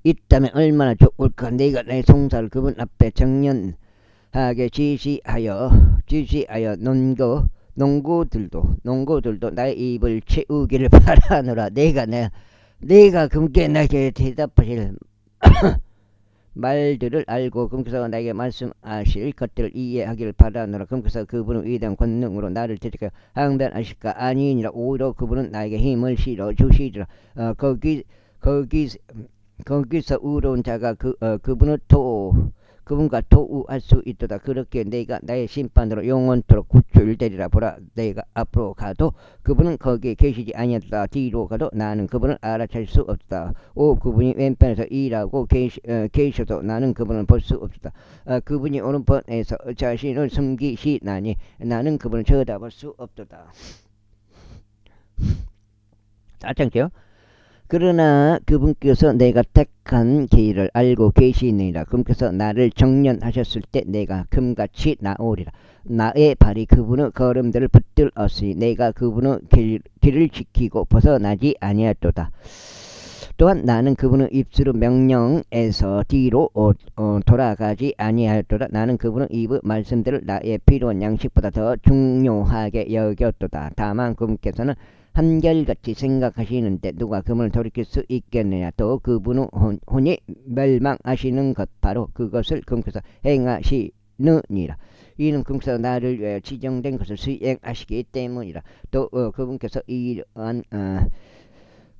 있다면 얼마나 좋을까. 내가 나의 송사를 그분 앞에 정연하게 지시하여 농구들도 나의 입을 채우기를 바라노라. 내가 그분께 나에게 대답하실 말들을 알고 그분께서 나에게 말씀하실 것들을 이해하기를 바라노라. 그분께서 그분의 위대한 권능으로 나를 대적하여 항변하실까. 아니니라. 오히려 그분은 나에게 힘을 실어 주시리라. 거기서 의로운 자가 그분과 도우할 수 있도다. 그렇게 내가 나의 심판으로 영원토록 구출되리라. 보라, 내가 앞으로 가도 그분은 거기에 계시지 아니하도다. 뒤로 가도 나는 그분을 알아챌 수 없다. 오, 그분이 왼편에서 일하고 계셔도 나는 그분을 볼 수 없다. 그분이 오른편에서 자신을 숨기시나니 나는 그분을 쳐다볼 수 없도다. 4장째요. 그러나 그분께서 내가 택한 길을 알고 계시느니라. 그분께서 나를 정련하셨을 때 내가 금같이 나오리라. 나의 발이 그분의 걸음들을 붙들었으니 내가 그분의 길을 지키고 벗어나지 아니하도다. 또한 나는 그분의 입술의 명령에서 뒤로 돌아가지 아니하였도다. 나는 그분의 입의 말씀들을 나의 필요한 양식보다 더 중요하게 여겼도다. 다만 그분께서는 한결같이 생각하시는데 누가 그분을 돌이킬 수 있겠느냐. 또 그분의 혼이 멸망하시는 것 바로 그것을 그분께서 행하시느니라. 이는 그분께서 나를 위하여 지정된 것을 수행하시기 때문이라. 또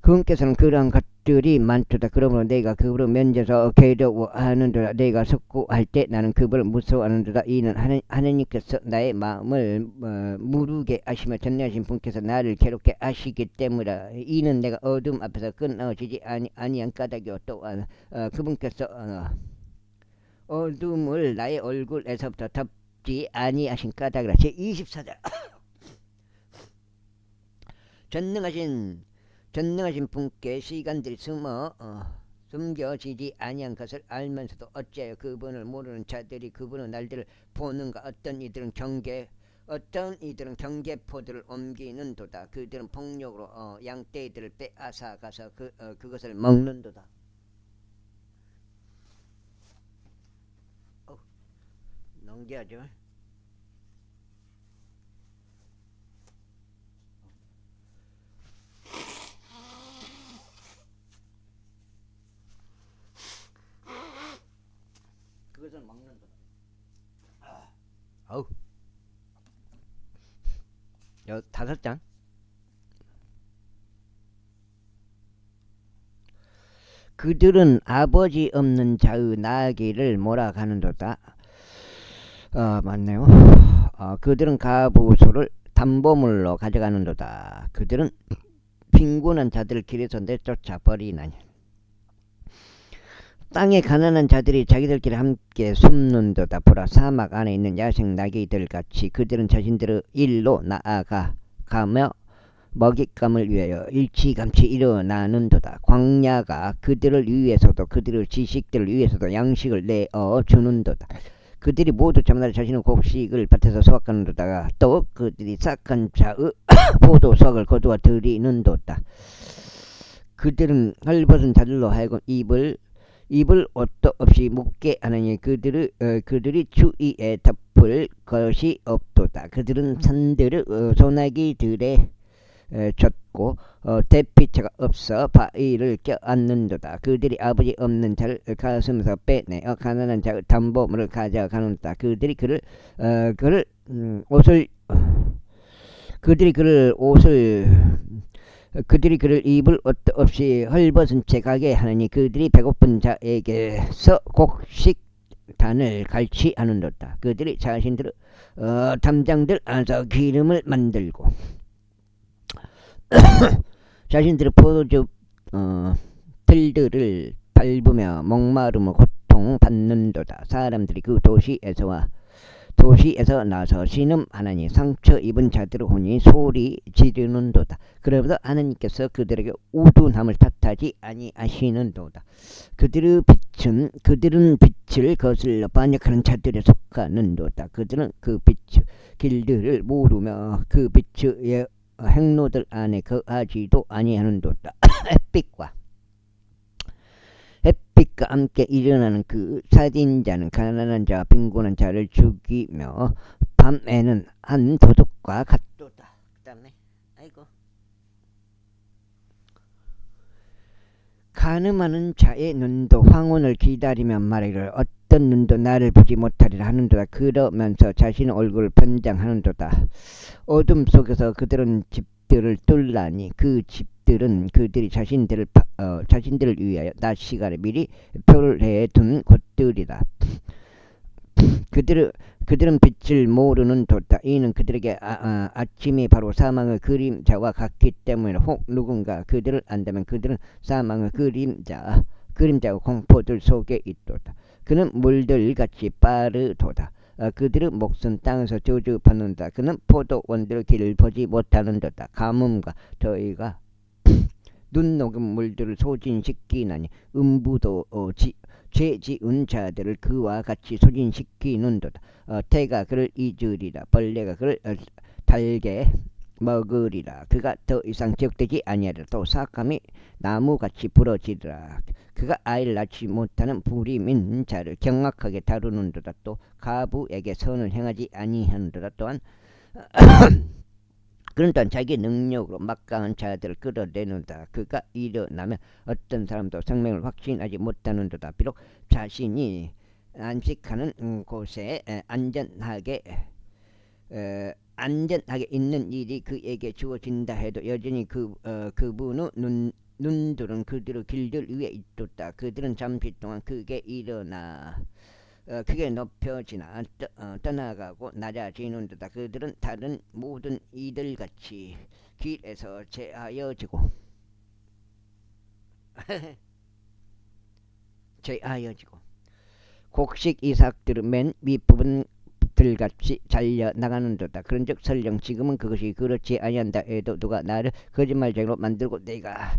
그분께서는 그러한 것들이 많도다. 그러므로 내가 그분을 면제서 괴로워하는도다. 내가 석구할 때 나는 그분을 무서워하는도다. 이는 하느님께서 나의 마음을 무르게 하시며 전능하신 분께서 나를 괴롭게 하시기 때문이라. 이는 내가 어둠 앞에서 끊어지지 아니한 까닭이요. 또한 그분께서 어둠을 나의 얼굴에서부터 덮지 아니하신 까닭이라. 제24장. 전능하신 분께 시간들이 숨겨지지 아니한 것을 알면서도 어찌하여 그분을 모르는 자들이 그분의 날들을 보는가. 어떤 이들은 경계포들을 옮기는도다. 그들은 폭력으로 양떼들을 빼앗아 가서 그것을 먹는도다. 넘겨야죠. 그것은 먹는다. 아우. 5장. 그들은 아버지 없는 자의 나귀를 몰아가는도다. 맞네요. 그들은 가부소를 담보물로 가져가는도다. 그들은 빈곤한 자들을 길에서 내쫓아 버리나니. 땅에 가난한 자들이 자기들끼리 함께 숨는도다. 보라, 사막 안에 있는 야생 나귀들같이 그들은 자신들의 일로 나아가며 먹잇감을 위하여 일찌감치 일어나는도다. 광야가 그들을 위해서도 그들의 지식들을 위해서도 양식을 내어 주는도다. 그들이 모두 저마다 자신의 곡식을 밭에서 수확하는도다. 또 그들이 싹한 자의 포도수확을 거두어 들이는도다. 그들은 헐벗은 자들로 하여금 입을 입을 옷도 없이 묻게 하느니 그들이 주위에 덮을 것이 없도다. 그들은 산들을 소나기들에 젖고 대피처가 없어 바위를 껴안는도다. 그들이 아버지 없는 자를 가슴에서 빼내어 가난한 자의 담보물을 가져가는도다. 그들이 그를 입을 옷도 없이 헐벗은 채 가게 하느니 그들이 배고픈 자에게서 곡식단을 갈취하는도다. 그들이 자신들의 담장들 안에서 기름을 만들고 자신들의 포도주 들들을 밟으며 목마름을 고통받는도다. 사람들이 그 도시에서 나서 신음하나니 상처 입은 자들의 혼이 소리 지르는도다. 그러므로 하나님께서 그들에게 우둔함을 탓하지 아니하시는도다. 그들은 빛을 거슬러 반역하는 자들에 속하는도다. 그들은 그 길들을 모르며 그 빛의 행로들 안에 거하지도 아니하는도다. 햇빛과 함께 일어나는 그 살인자는 가난한 자와 빈곤한 자를 죽이며 밤에는 한 도둑과 같도다. 그 다음에 가늠하는 자의 눈도 황혼을 기다리며 말하기를 어떤 눈도 나를 보지 못하리라 하는도다. 그러면서 자신의 얼굴을 변장하는도다. 어둠 속에서 그들은 집들을 뚫라니 그 집들은 그들이 자신들을 위하여 낮 시간에 미리 표를 해둔 곳들이다. 그들은 빛을 모르는 도다. 이는 그들에게 아침이 바로 사망의 그림자와 같기 때문에 혹 누군가 그들을 안다면 그들은 사망의 그림자와 공포들 속에 있도다. 그는 물들같이 빠르도다. 그들의 목은 땅에서 저주받는다. 그는 포도원들의 길을 보지 못하는도다. 가뭄과 더위가 눈 녹은 물들을 소진시키나니 음부도 죄 지은 자들을 그와 같이 소진시키는도다. 태가 그를 잊으리라. 벌레가 그를 달게 먹으리라. 그가 더 이상 기억되지 아니하리라. 또 사악함이 나무같이 부러지리라. 그가 아이를 낳지 못하는 불임인 자를 경악하게 다루는도다. 또 가부에게 선을 행하지 아니하는도다. 또한 그런 또한 자기 능력으로 막강한 자들을 끌어내는다. 그가 일어나면 어떤 사람도 생명을 확신하지 못하는도다. 비록 자신이 안식하는 곳에 안전하게 있는 일이 그에게 주어진다 해도 여전히 그분의 눈들은 그들의 길들 위에 있었다. 그들은 잠시 동안 크게 높여지나 떠나가고 낮아지는도다. 그들은 다른 모든 이들같이 길에서 제하여지고 곡식 이삭들은 맨 윗부분 들같이 잘려 나가는도다. 그런즉 설령 지금은 그것이 그렇지 아니한다 해도 누가 나를 거짓말쟁이로 만들고 내가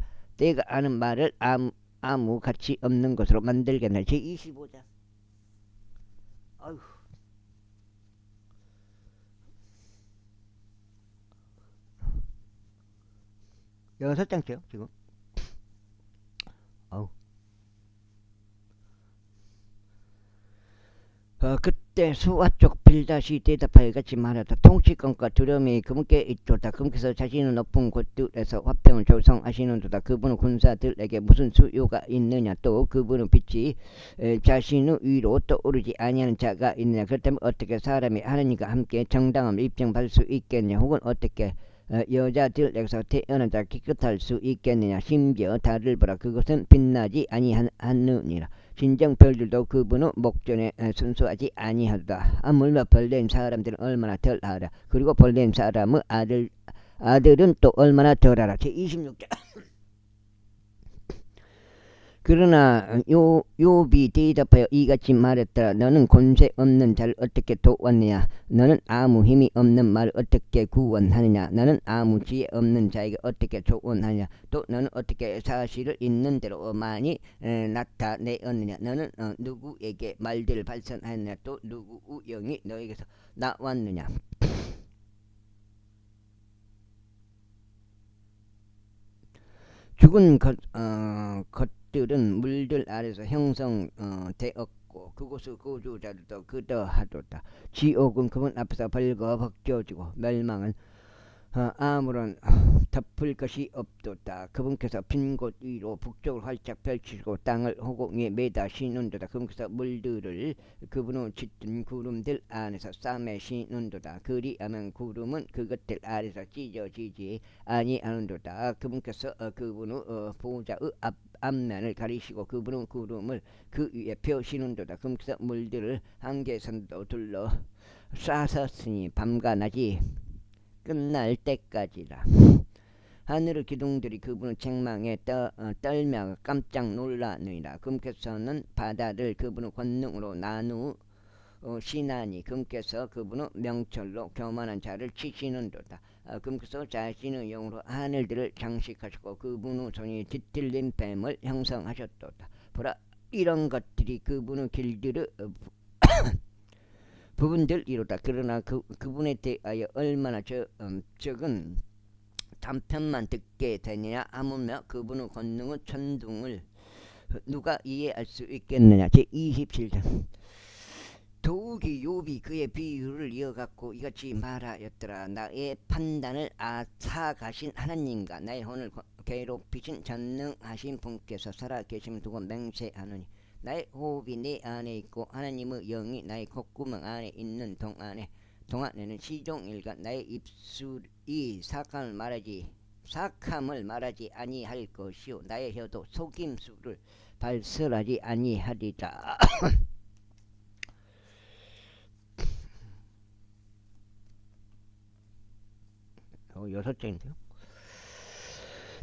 아는 말을 아무 가치 없는 것으로 만들겠나. 제25장. 어휴. 여섯 장째요 지금. 어우. 그때 수아 쪽 빌다시 대답하여 같이 말하다. 통치권과 두려움이 그분께 있도다. 그분께서 자신의 높은 곳들에서 화평을 조성하시는도다. 그분은 군사들에게 무슨 수요가 있느냐. 또 그분은 빛이 자신의 위로 떠오르지 아니하는 자가 있느냐. 그렇다면 어떻게 사람이 하나님과 함께 정당함을 입증받을 수 있겠냐. 혹은 어떻게 여자들에게서 태어난 자 깨끗할 수 있겠느냐. 심지어 달을 보라. 그것은 빛나지 아니하느니라. 진정 별들도 그분의 목전에 순수하지 아니하다. 물며 벌된 사람들은 얼마나 덜하라. 그리고 벌된 사람의 아들은 또 얼마나 덜하라. 제26장. 그러나 욥이 대답하여 이같이 말했더라. 너는 권세 없는 자를 어떻게 도왔느냐. 너는 아무 힘이 없는 말을 어떻게 구원하느냐. 너는 아무 지혜 없는 자에게 어떻게 조언하느냐. 또 너는 어떻게 사실을 있는 대로 많이 나타내었느냐. 너는 누구에게 말들을 발산하느냐. 또 누구 영이 너에게서 나왔느냐. 죽은 그것들은 물들 아래서 형성되었고 그곳의 거주자들도 그러하도다. 지옥은 그분 앞에서 벌거벗겨지고 멸망은 아무런 덮을 것이 없도다. 그분께서 빈 곳 위로 북쪽을 활짝 펼치시고 땅을 허공에 매다시는도다. 그분께서 물들을 그분의 짙은 구름들 안에서 싸매시는도다. 그리하면 구름은 그것들 아래서 찢어지지 아니하는도다. 그분께서 그분의 보좌의 앞면을 가리시고 그분의 구름을 그 위에 펴시는도다. 그분께서 물들을 한계선도 둘러 쏴섰으니 밤과 낮이 끝날 때까지라. 하늘의 기둥들이 그분의 책망에 떨며 깜짝 놀라느니라. 그분께서는 바다를 그분의 권능으로 나누시나니 그분께서 그분의 명철로 교만한 자를 치시는도다. 그분께서 자신의 영으로 하늘들을 장식하시고 그분의 손이 뒤틀린 뱀을 형성하셨도다. 보라, 이런 것들이 그분의 길들의 부분들이로다. 그러나 그분에 대하여 얼마나 적은 단편만 듣게 되느냐 하물며 그분의 권능의 천둥을 누가 이해할 수 있겠느냐. 제27장. 더욱이 욥이 그의 비유를 이어갖고 이같이 말하였더라. 나의 판단을 앗아가신 하나님과 나의 혼을 괴롭히신 전능하신 분께서 살아계심을 두고 맹세하노니 나의 호흡이 내 안에 있고 하나님의 영이 나의 콧구멍 안에 있는 동안에는 시종일과 나의 입술이 사악함을 말하지 아니할 것이요 나의 혀도 속임수를 발설하지 아니하리라. 여섯 장인데요.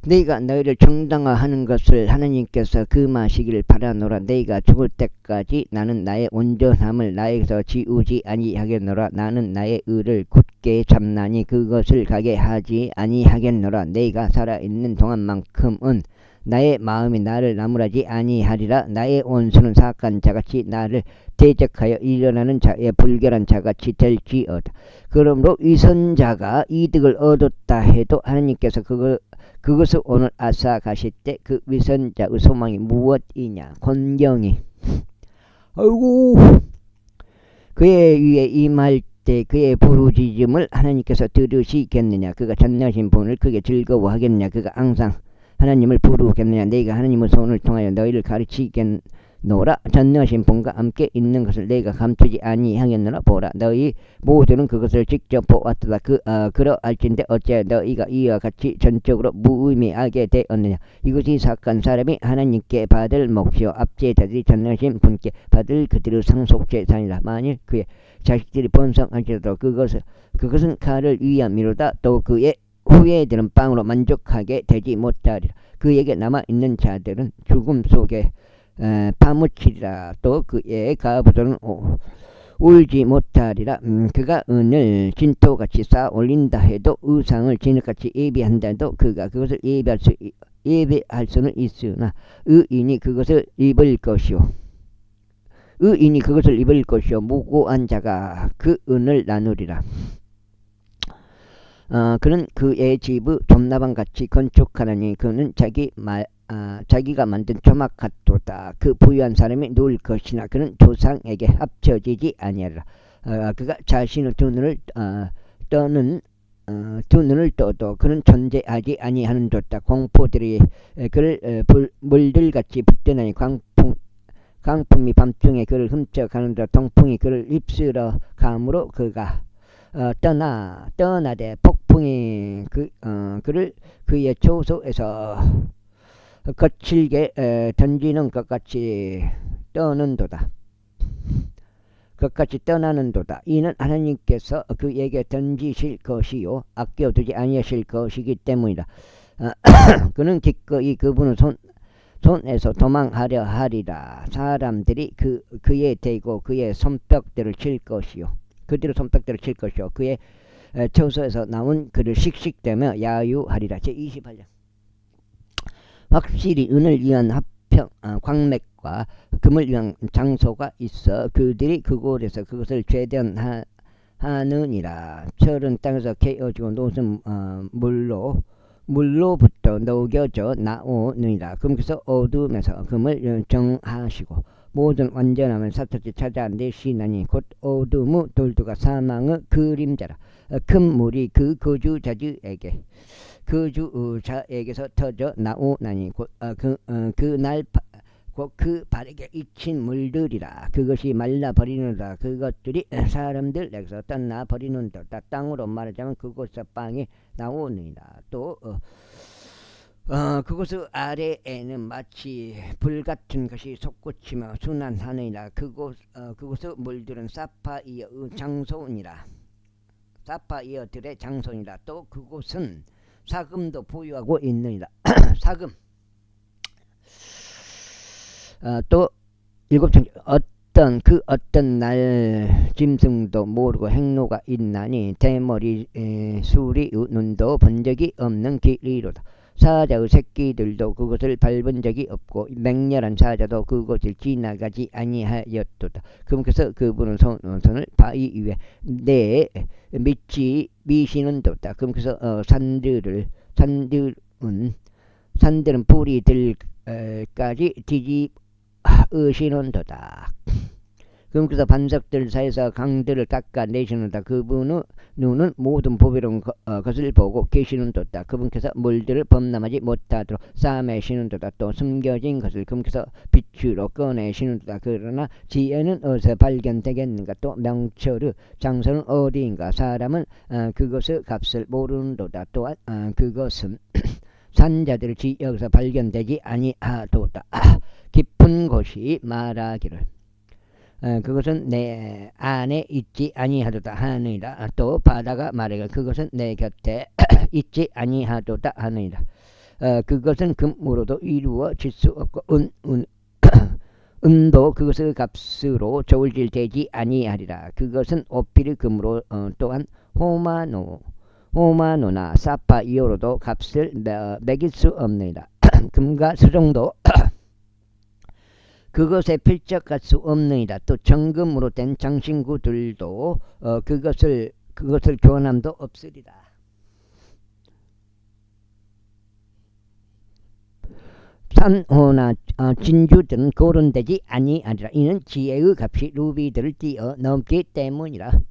너희가 너희를 정당화하는 것을 하나님께서 금하시기를 바라노라. 너희가 죽을 때까지 나는 나의 온전함을 나에게서 지우지 아니하겠노라. 나는 나의 의를 굳게 잡나니 그것을 가게 하지 아니하겠노라. 너희가 살아있는 동안만큼은 나의 마음이 나를 나무라지 아니하리라. 나의 원수는 사악한 자같이 나를 대적하여 일어나는 자의 불결한 자같이 될지어다. 그러므로 위선자가 이득을 얻었다 해도 하나님께서 그것을 오늘 앗아가실 때 그 위선자의 소망이 무엇이냐. 권경이 아이고 그의 위에 임할 때 그의 부르짖음을 하나님께서 들으시겠느냐. 그가 전능하신 분을 그게 즐거워하겠느냐. 그가 항상 하나님을 부르겠느냐. 너희가 하나님의 손을 통하여 너희를 가르치겠노라. 전능하신 분과 함께 있는 것을 너희가 감추지 아니하겠노라. 보라, 너희 모두는 그것을 직접 보았도다. 그러할진대 어찌하여 너희가 이와 같이 전적으로 무의미하게 되었느냐. 이것이 사악한 사람이 하나님께 받을 몫이요 압제자들이 전능하신 분께 받을 그들의 상속재산이라. 만일 그의 자식들이 번성할지라도 그것은 칼을 위함이로다. 또 그의 후예들은 빵으로 만족하게 되지 못하리라. 그에게 남아있는 자들은 죽음 속에 파묻히리라. 또 그의 가부들은 울지 못하리라. 그가 은을 진토같이 쌓아 올린다 해도 의상을 진흙같이 예비한다 해도 그가 그것을 예비할 수는 있으나 의인이 그것을 입을 것이요 무고한 자가 그 은을 나누리라. 그는 그의 집의 좀나방같이 건축하나니 그는 자기가 만든 조막 같도다. 그 부유한 사람이 누울 것이나 그는 조상에게 합쳐지지 아니하리라. 그가 자신의 두 눈을 떠도 그는 존재하지 아니하는도다. 공포들이 그를 물들같이 붙드나니 강풍이 밤중에 그를 훔쳐가는도다. 동풍이 그를 휩쓸어 가므로 그가 떠나되 폭풍이 그를 그의 초소에서 거칠게 던지는 것 같이 떠나는도다. 이는 하나님께서 그에게 던지실 것이요 아껴두지 아니하실 것이기 때문이다. 그는 기꺼이 그분의 손에서 도망하려 하리라. 사람들이 그의 대고 그의 손뼉들을 칠 것이요 그의 처소에서 나온 그를 씩씩대며 야유하리라. 제28장. 확실히 은을 위한 광맥과 금을 위한 장소가 있어 그들이 그곳에서 그것을 죄변하느니라. 철은 땅에서 캐어지고 노은 물로 물로부터 녹여져 나오느니라. 그러면서 어둠에서 금을 정하시고 모든 완전함을 샅샅이 찾아내시나니 곧 어둠의 돌두가 사망의 그림자라. 큰 물이 그 거주자에게서 터져 나오나니 곧 그날 곧 그 발에게 잊힌 물들이라. 그것이 말라버리는다. 그것들이 사람들에게서 떠나버리는다. 땅으로 말하자면 그곳에서 빵이 나오느니라. 또 그곳 아래에는 마치 불같은 것이 솟구치며 순환하느니라. 그곳의 물들은 사파이어의 장소니라. 사파이어들의 장소니라. 또 그곳은 사금도 보유하고 있느니라. 사금. 또 일곱째, 어떤 날 짐승도 모르고 행로가 있나니 대머리 수리 눈도 본 적이 없는 길이로다. 사자의 새끼들도 그것을 밟은 적이 없고 맹렬한 사자도 그곳을 지나가지 아니하였도다. 그러면서 그분은 손을 바위 위에 미시는도다. 그러면서 산들은 뿌리들까지 뒤집으시는도다. 그러면서 반석들 사이에서 강들을 깎아내시는다. 그분의 눈은 모든 보배로운 것을 보고 계시는도다. 그분께서 물들을 범람하지 못하도록 싸매시는도다. 또 숨겨진 것을 그분께서 빛으로 꺼내시는도다. 그러나 지혜는 어디서 발견되겠는가? 또 명철의 장소는 어디인가? 사람은 그것의 값을 모르는도다. 또한 그것은 산자들의 지역에서 발견되지 아니하도다. 깊은 곳이 말하기를 그것은 내 안에 있지 아니하도다 하느니라. 또 바다가 말하기를 그것은 내 곁에 있지 아니하도다 하느니라. 그것은 금으로도 이루어질 수 없고 은도 그것의 값으로 저울질되지 아니하리라. 그것은 오피르 금으로 또한 호마노나 사파이어로도 값을 매길 수 없느니라. 금과 수정도 그것에 필적할 수 없느니라. 또 정금으로 된 장신구들도 그것을 교환함도 없으리라. 산호나 진주들은 거론되지 아니하리라. 이는 지혜의 값이 루비들을 뛰어넘기 때문이라.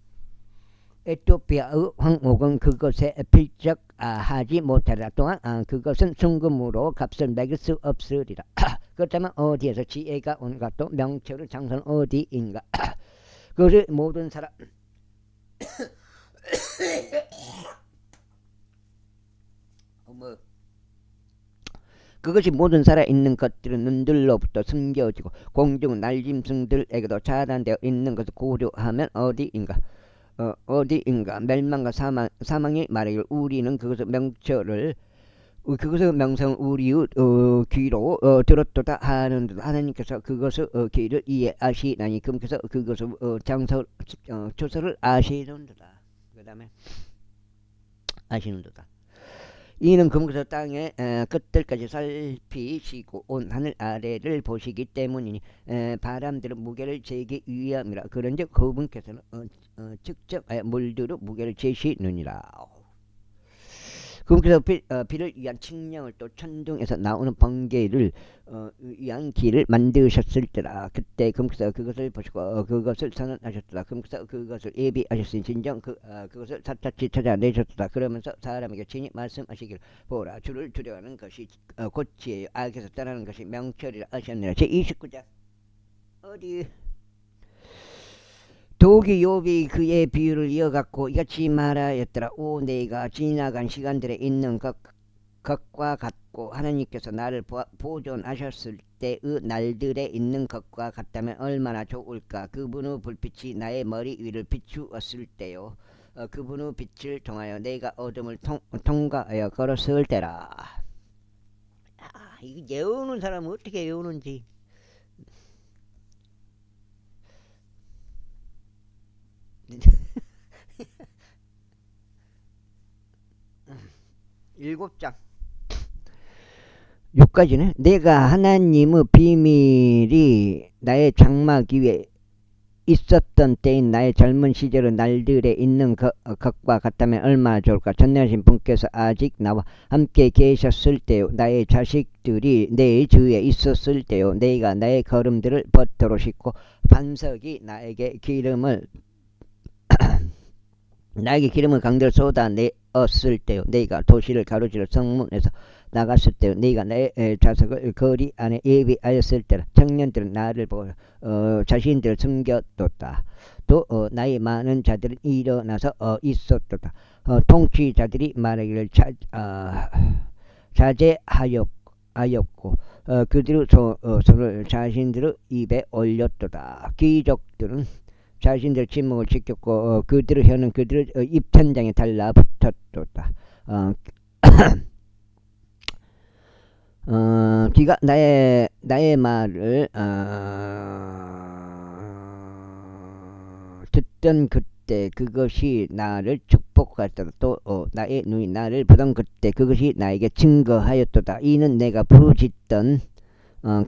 에티오피아의 황옥은 그것에 필적하지 못하리라. 또한 그것은 순금으로 값을 매길 수 없으리라. 그렇다면 어디에서 지혜가 온가? 또 명철의 장소는 어디인가? 그것이 모든 사람 그것이 모든 살아있는 것들은 눈들로부터 숨겨지고 공중 날짐승들에게도 차단되어 있는 것을 고려하면 어디인가? 멸망과 사망이 말하기를 우리는 그것의 명성을 우리의 귀로 들었도다 하는데 하나님께서 그것의 귀를 이해하시나니 그분께서 그것의 조서를 아시는도다. 그 다음에 아시는도다. 이는 그분께서 땅의 끝들까지 살피시고 온 하늘 아래를 보시기 때문이니 바람들은 무게를 재기 위함이라. 그런즉 그분께서는 직접 물들의 무게를 재시느니라. 그분께서 비를 위한 칙령을 또 천둥에서 나오는 번개를 위한 길을 만드셨을 때라. 그때 그분께서 그것을 보시고 그것을 선언하셨더라. 그분께서 그것을 예비하셨으니 진정 그것을 샅샅이 찾아내셨더라. 그러면서 사람에게 친히 말씀하시기를 보라, 주를 두려워하는 것이 곧 지혜요 악에서 떠나는 것이 명철이라 하셨느니라. 제29장 어디 도기 욥이 그의 비유를 이어갖고 이같이 말하였더라. 오, 내가 지나간 시간들에 있는 것과 같고 하나님께서 나를 보존하셨을 때의 날들에 있는 것과 같다면 얼마나 좋을까. 그분의 불빛이 나의 머리 위를 비추었을 때요. 그분의 빛을 통하여 내가 어둠을 통과하여 걸었을 때라. 이거 외우는 사람은 어떻게 외우는지. 일곱 장 6까지는 내가 하나님의 비밀이 나의 장막 위에 있었던 때인 나의 젊은 시절의 날들에 있는 것과 같다면 얼마나 좋을까. 전능하신 분께서 아직 나와 함께 계셨을 때요, 나의 자식들이 내 주위에 있었을 때요, 내가 나의 걸음들을 버터로 싣고 반석이 나에게 기름을 강대로 쏟아내었을 때요, 내가 도시를 가로지르 성문에서 나갔을 때요, 네가 내 좌석을 거리 안에 예비하였을 때라. 청년들은 나를 보고 자신들을 숨겼도다. 또 나이 많은 자들은 일어나서 있었도다. 통치자들이 말하기를 자제하였고 그들의 손을 자신들의 입에 올렸도다. 귀족들은 자신들 침묵을 지켰고 그들의 혀는 그들의 입천장에 달라붙었도다. 귀가 나의 말을 듣던 그때 그것이 나를 축복하였도다. 또 나의 눈이 나를 보던 그때 그것이 나에게 증거하였도다. 이는 내가 부르짖던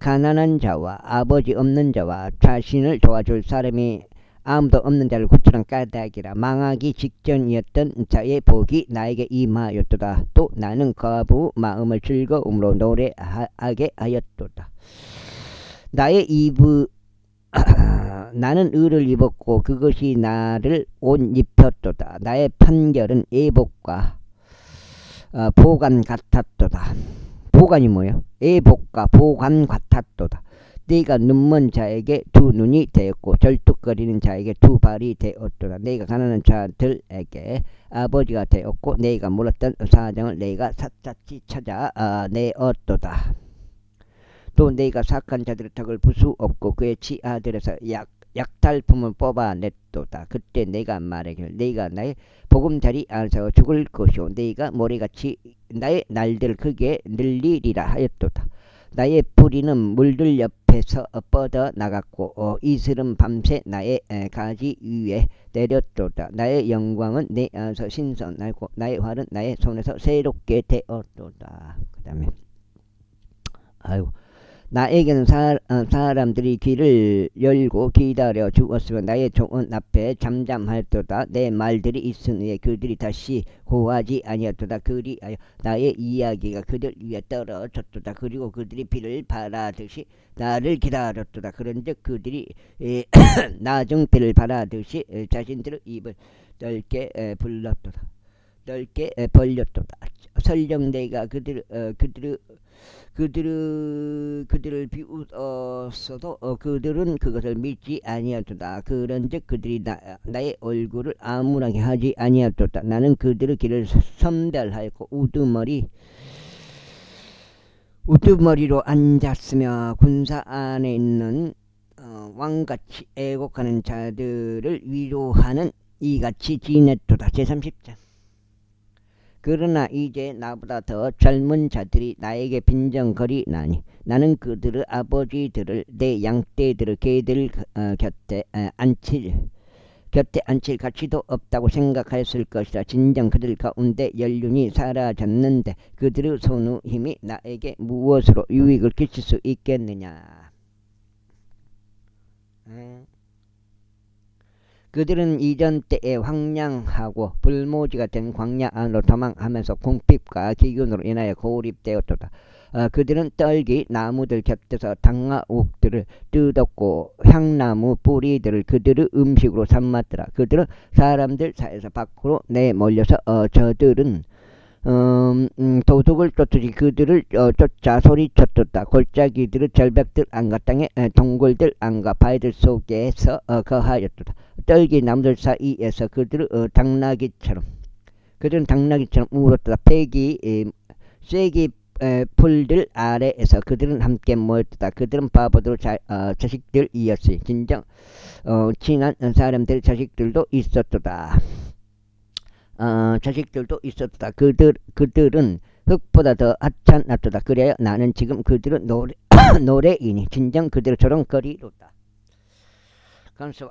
가난한 자와 아버지 없는 자와 자신을 도와줄 사람이 아무도 없는 자를 구출한 까닭이라. 망하기 직전이었던 자의 복이 나에게 임하였도다. 또 나는 과부 마음을 즐거움으로 노래하게 하였도다. 나는 의를 입었고 그것이 나를 옷 입혔도다. 나의 판결은 애복과 보관 같았도다. 보관이 뭐예요? 애복과 보관 같았도다. 네가 눈먼 자에게 두 눈이 되었고 절뚝거리는 자에게 두 발이 되었도다. 네가 가난한 자들에게 아버지가 되었고 네가 몰랐던 사정을 네가 샅샅이 찾아내었도다. 또 네가 사악한 자들의 턱을 부수었고 그의 치아들에서 약탈품을 뽑아냈도다. 그때 내가 말하기를 네가 나의 보금자리 안에서 죽을 것이요 네가 모래같이 나의 날들을 크게 늘리리라 하였도다. 나의 뿌리는 물들 옆에서 뻗어 나갔고 이슬은 밤새 나의 가지 위에 내렸도다. 나의 영광은 내 안에서 신선하고 나의 활은 나의 손에서 새롭게 되었도다. 그 다음에 나에게는 사람들이 귀를 열고 기다려 주었으면 나의 종은 앞에 잠잠하였도다. 내 말들이 있으니 그들이 다시 고하지 아니하였도다. 그리하여 나의 이야기가 그들 위에 떨어졌도다. 그리고 그들이 비를 바라듯이 나를 기다렸도다. 그런즉 그들이 나중 비를 바라듯이 자신들의 입을 넓게 벌렸도다. 설령 내가 그들을 비웃었어도 그들은 그것을 믿지 아니하였도다. 그런즉 그들이 나의 얼굴을 암울하게 하지 아니하였도다. 나는 그들의 길을 선별하였고 우두머리로 앉았으며 군사 안에 있는 왕같이 애곡하는 자들을 위로하는 이같이 지냈도다. 제30장. 그러나 이제 나보다 더 젊은 자들이 나에게 빈정거리나니 나는 그들의 아버지들을 내 양떼들의 개들 곁에 앉힐 가치도 없다고 생각하였을 것이라. 진정 그들 가운데 연륜이 사라졌는데 그들의 손의 힘이 나에게 무엇으로 유익을 끼칠 수 있겠느냐. 그들은 이전 때에 황량하고 불모지가 된 광야 안으로 도망하면서 궁핍과 기근으로 인하여 고립되었도다. 그들은 떨기 나무들 곁에서 당나옥들을 뜯었고 향나무 뿌리들을 그들의 음식으로 삼았더라. 그들은 사람들 사이에서 밖으로 내몰려서 저들은 도둑을 쫓듯이 그들을 쫓아 소리쳤도다. 골짜기들의 절벽들 안과 땅의 동굴들 안과 바위들 속에서 거하였도다. 떨기 나무들 사이에서 그들은 당나귀처럼 울었도다. 쐐기 풀들 아래에서 그들은 함께 모였도다. 그들은 바보들 자식들이었으니 진정 친한 사람들 자식들도 있었도다. 그들은 흙보다 더 하찮았도다. 그래야 나는 지금 그들은 노래이니 진정 그들의 조롱거리로다. 그래서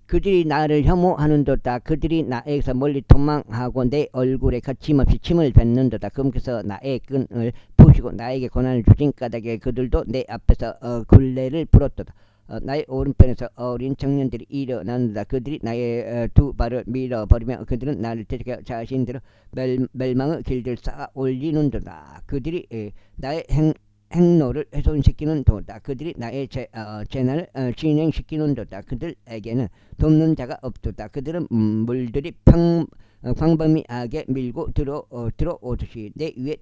그들이 나를 혐오하는도다. 그들이 나에게서 멀리 도망하고 내 얼굴에 거침없이 침을 뱉는도다. 그러면서 나의 끈을 부시고 나에게 고난을 주신 까닭에 그들도 내 앞에서 굴레를 불었도다. 나의 오른편에서 어린 청년들이 일어난다. 그들이 나의 두 발을 밀어버리며 그들은 나를 대적하여 자신들의 멸망의 길들을 쌓아 올리는도다. 그들이 나의 행로를 훼손시키는 도다. 그들이 나의 재난을 진행시키는 도다. 그들에게는 돕는 자가 없도다. 그들은 물들이 광범위하게 밀고 들어오듯이 내 위에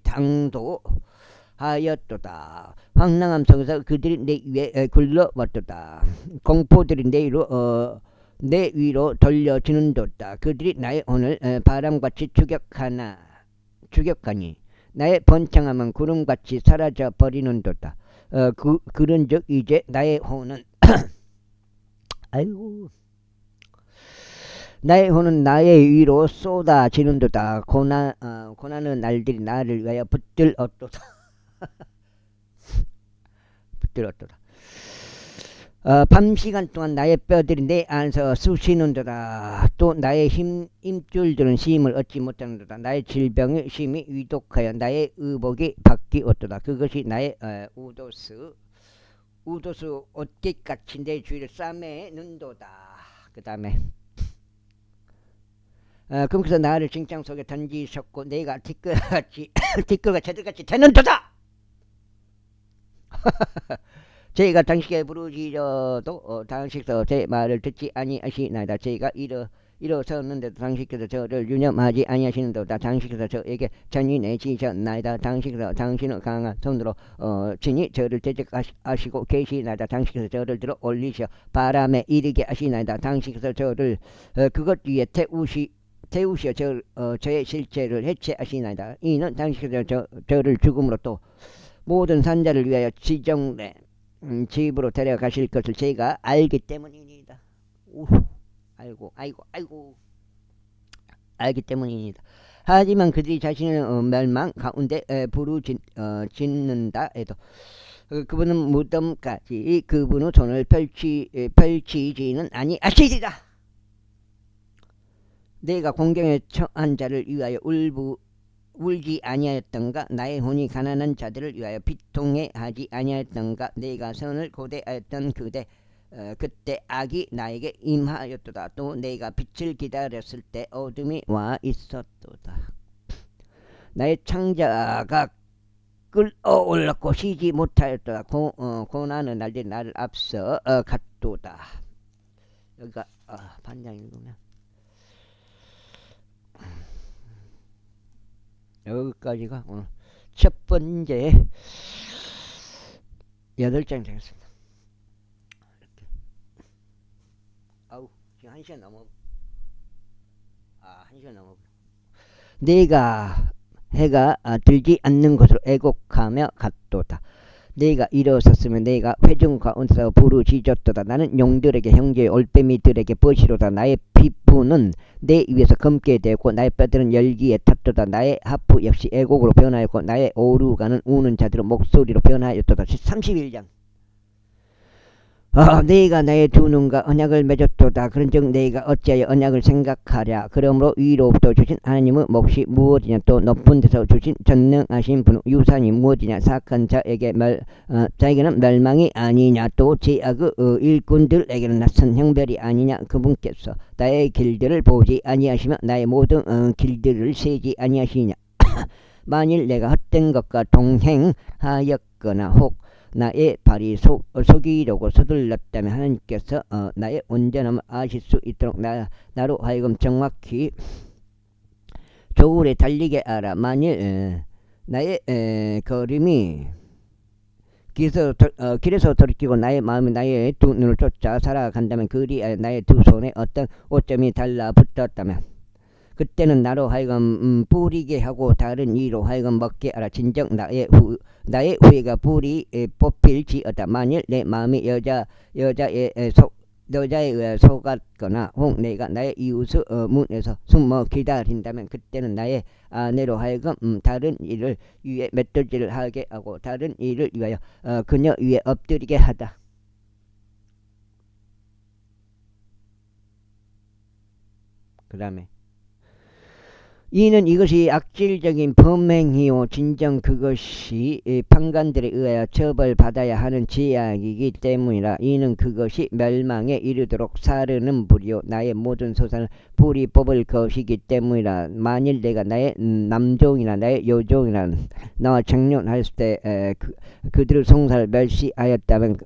당도하였도다. 황량함 속에서 그들이 내 위에 굴러왔도다. 공포들이 내 위로 돌려지는도다. 그들이 나의 혼을 바람같이 추격하니 나의 번창함은 구름같이 사라져 버리는도다. 그런즉 이제 나의 혼은 아이고 나의 혼은 나의 위로 쏟아지는도다. 고난의 날들이 나를 위하여 붙들었도다. 붙들었도다. 밤 시간 동안 나의 뼈들이 내 안에서 쑤시는도다. 또 나의 힘줄들은 쉼을 얻지 못하는도다. 나의 질병의 심히 위독하여 나의 의복이 바뀌었도다. 그것이 나의 우도스 옷깃같이 내 주위를 싸매는도다. 그 다음에 그러면서 나를 징창 속에 던지셨고 내가 티끌과 새들같이 되는도다. 저희가 당신께 부르짖어도 당신께서 제 말을 듣지 아니하시나이다. 저희가 일어섰는데도 당신께서 저를 유념하지 아니하시는도다. 당신께서 저에게 전인해지셨나이다. 당신께서 당신의 강한 손으로 친히 저를 대적하시고 계시나이다. 당신께서 저를 들어 올리셔 바람에 이르게 하시나이다. 당신께서 저를 그것 위에 태우시어 저의 실체를 해체하시나이다. 이는 당신께서 저를 죽음으로 또 모든 산자를 위하여 지정된 집으로 데려가실 것을 제가 알기 때문입니다. 아이고 알기 때문입니다. 하지만 그들이 자신의 멸망 가운데 부르짖는다 해도 그분은 무덤까지 그분의 손을 펼치지는 아니하시리라. 내가 공경에 처한 자를 위하여 울지 아니하였던가. 나의 혼이 가난한 자들을 위하여 비통해하지 아니하였던가. 내가 선을 고대하였던 그때 악이 나에게 임하였도다. 또 내가 빛을 기다렸을 때 어둠이 와 있었도다. 나의 창자가 끌어올랐고 쉬지 못하였도다. 고난의 날들이 나를 앞서 갔도다. 여기가 반장이구나. 여기까지가 오늘 첫 번째 8장 되겠습니다. 이렇게. 지금 1시간 넘어. 1시간 넘어. 내가 해가 들지 않는 곳으로 애곡하며 갔도다. 내가 일어섰으면 내가 회중 가운데서 부르짖었도다. 나는 용들에게 형제의 올빼미들에게 벗이로다. 나의 피부는 내 위에서 검게 되고 나의 뼈들은 열기에 탔도다. 나의 하프 역시 애곡으로 변하였고 나의 오르가는 우는 자들의 목소리로 변하였도다. 31장. 내가 나의 두 눈과 언약을 맺었도다. 그런즉 내가 어찌하여 언약을 생각하랴. 그러므로 위로부터 주신 하나님의 몫이 무엇이냐. 또 높은 데서 주신 전능하신 분의 유산이 무엇이냐. 사악한 자에게는 멸망이 아니냐. 또 제악의 일꾼들에게는 낯선 형벌이 아니냐. 그분께서 나의 길들을 보지 아니하시며 나의 모든 길들을 세지 아니하시냐. 만일 내가 헛된 것과 동행하였거나 혹 나의 발이 속이려고 서둘렀다면 하나님께서 나의 온전함을 아실 수 있도록 나로 하여금 정확히 조울에 달리게 하라. 만일 나의 걸음이 길에서 돌이키고 나의 마음이 나의 두 눈을 쫓아 살아간다면 그리 나의 두 손에 어떤 오점이 달라붙었다면 그때는 나로 하여금 뿌리게 하고 다른 이로 하여금 먹게 하라. 진정 나의 후회가 뿌리 뽑힐지어다. 만일 내 마음이 여자에 의해 속았거나 혹 내가 나의 이웃의 문에서 숨어 기다린다면 그때는 나의 아내로 하여금 다른 일을 위해 맷돌질을 하게 하고 다른 일을 위하여 그녀 위에 엎드리게 하다. 그 다음에 이는 이것이 악질적인 범행이요 진정 그것이 판관들에 의하여 처벌받아야 하는 죄악이기 때문이라. 이는 그것이 멸망에 이르도록 사르는 불이요 나의 모든 소산을 불이 뽑을 것이기 때문이라. 만일 내가 나의 남종이나 나의 여종이나 나와 정론하였을 때 그들의 송사를 멸시하였다면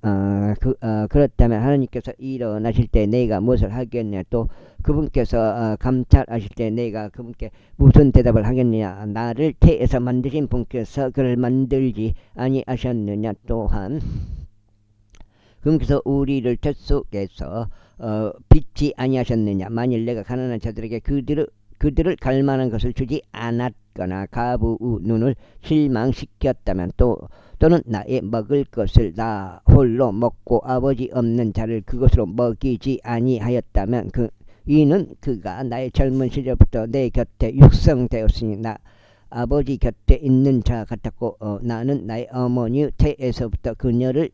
그렇다면 하나님께서 일어나실 때 내가 무엇을 하겠냐. 또 그분께서 감찰하실 때 내가 그분께 무슨 대답을 하겠느냐. 나를 태에서 만드신 분께서 그를 만들지 아니하셨느냐. 또한 그분께서 우리를 태 속에서 빚지 아니하셨느냐. 만일 내가 가난한 자들에게 그들을 갈만한 것을 주지 않았거나 가부의 눈을 실망시켰다면 또는 나의 먹을 것을 나 홀로 먹고 아버지 없는 자를 그것으로 먹이지 아니하였다면 이는 그가 나의 젊은 시절부터 내 곁에 육성되었으니 나 아버지 곁에 있는 자 같았고 나는 나의 어머니 태에서부터 그녀를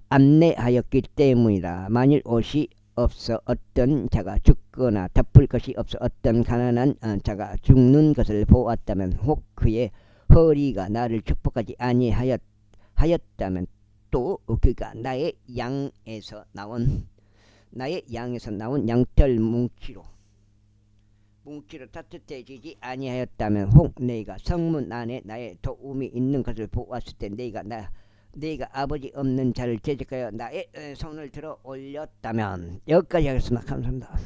안내하였기 때문이라. 만일 옷이 없어 어떤 자가 죽거나 덮을 것이 없어 어떤 가난한 자가 죽는 것을 보았다면 혹 그의 허리가 나를 축복하지 아니하였다면 또 그가 나의 양에서 나온 양털 뭉치로 따뜻해지지 아니하였다면 혹 내가 성문 안에 나의 도움이 있는 것을 보았을 때 내가 아버지 없는 자를 대적하여 나의 손을 들어 올렸다면. 여기까지 하겠습니다. 감사합니다.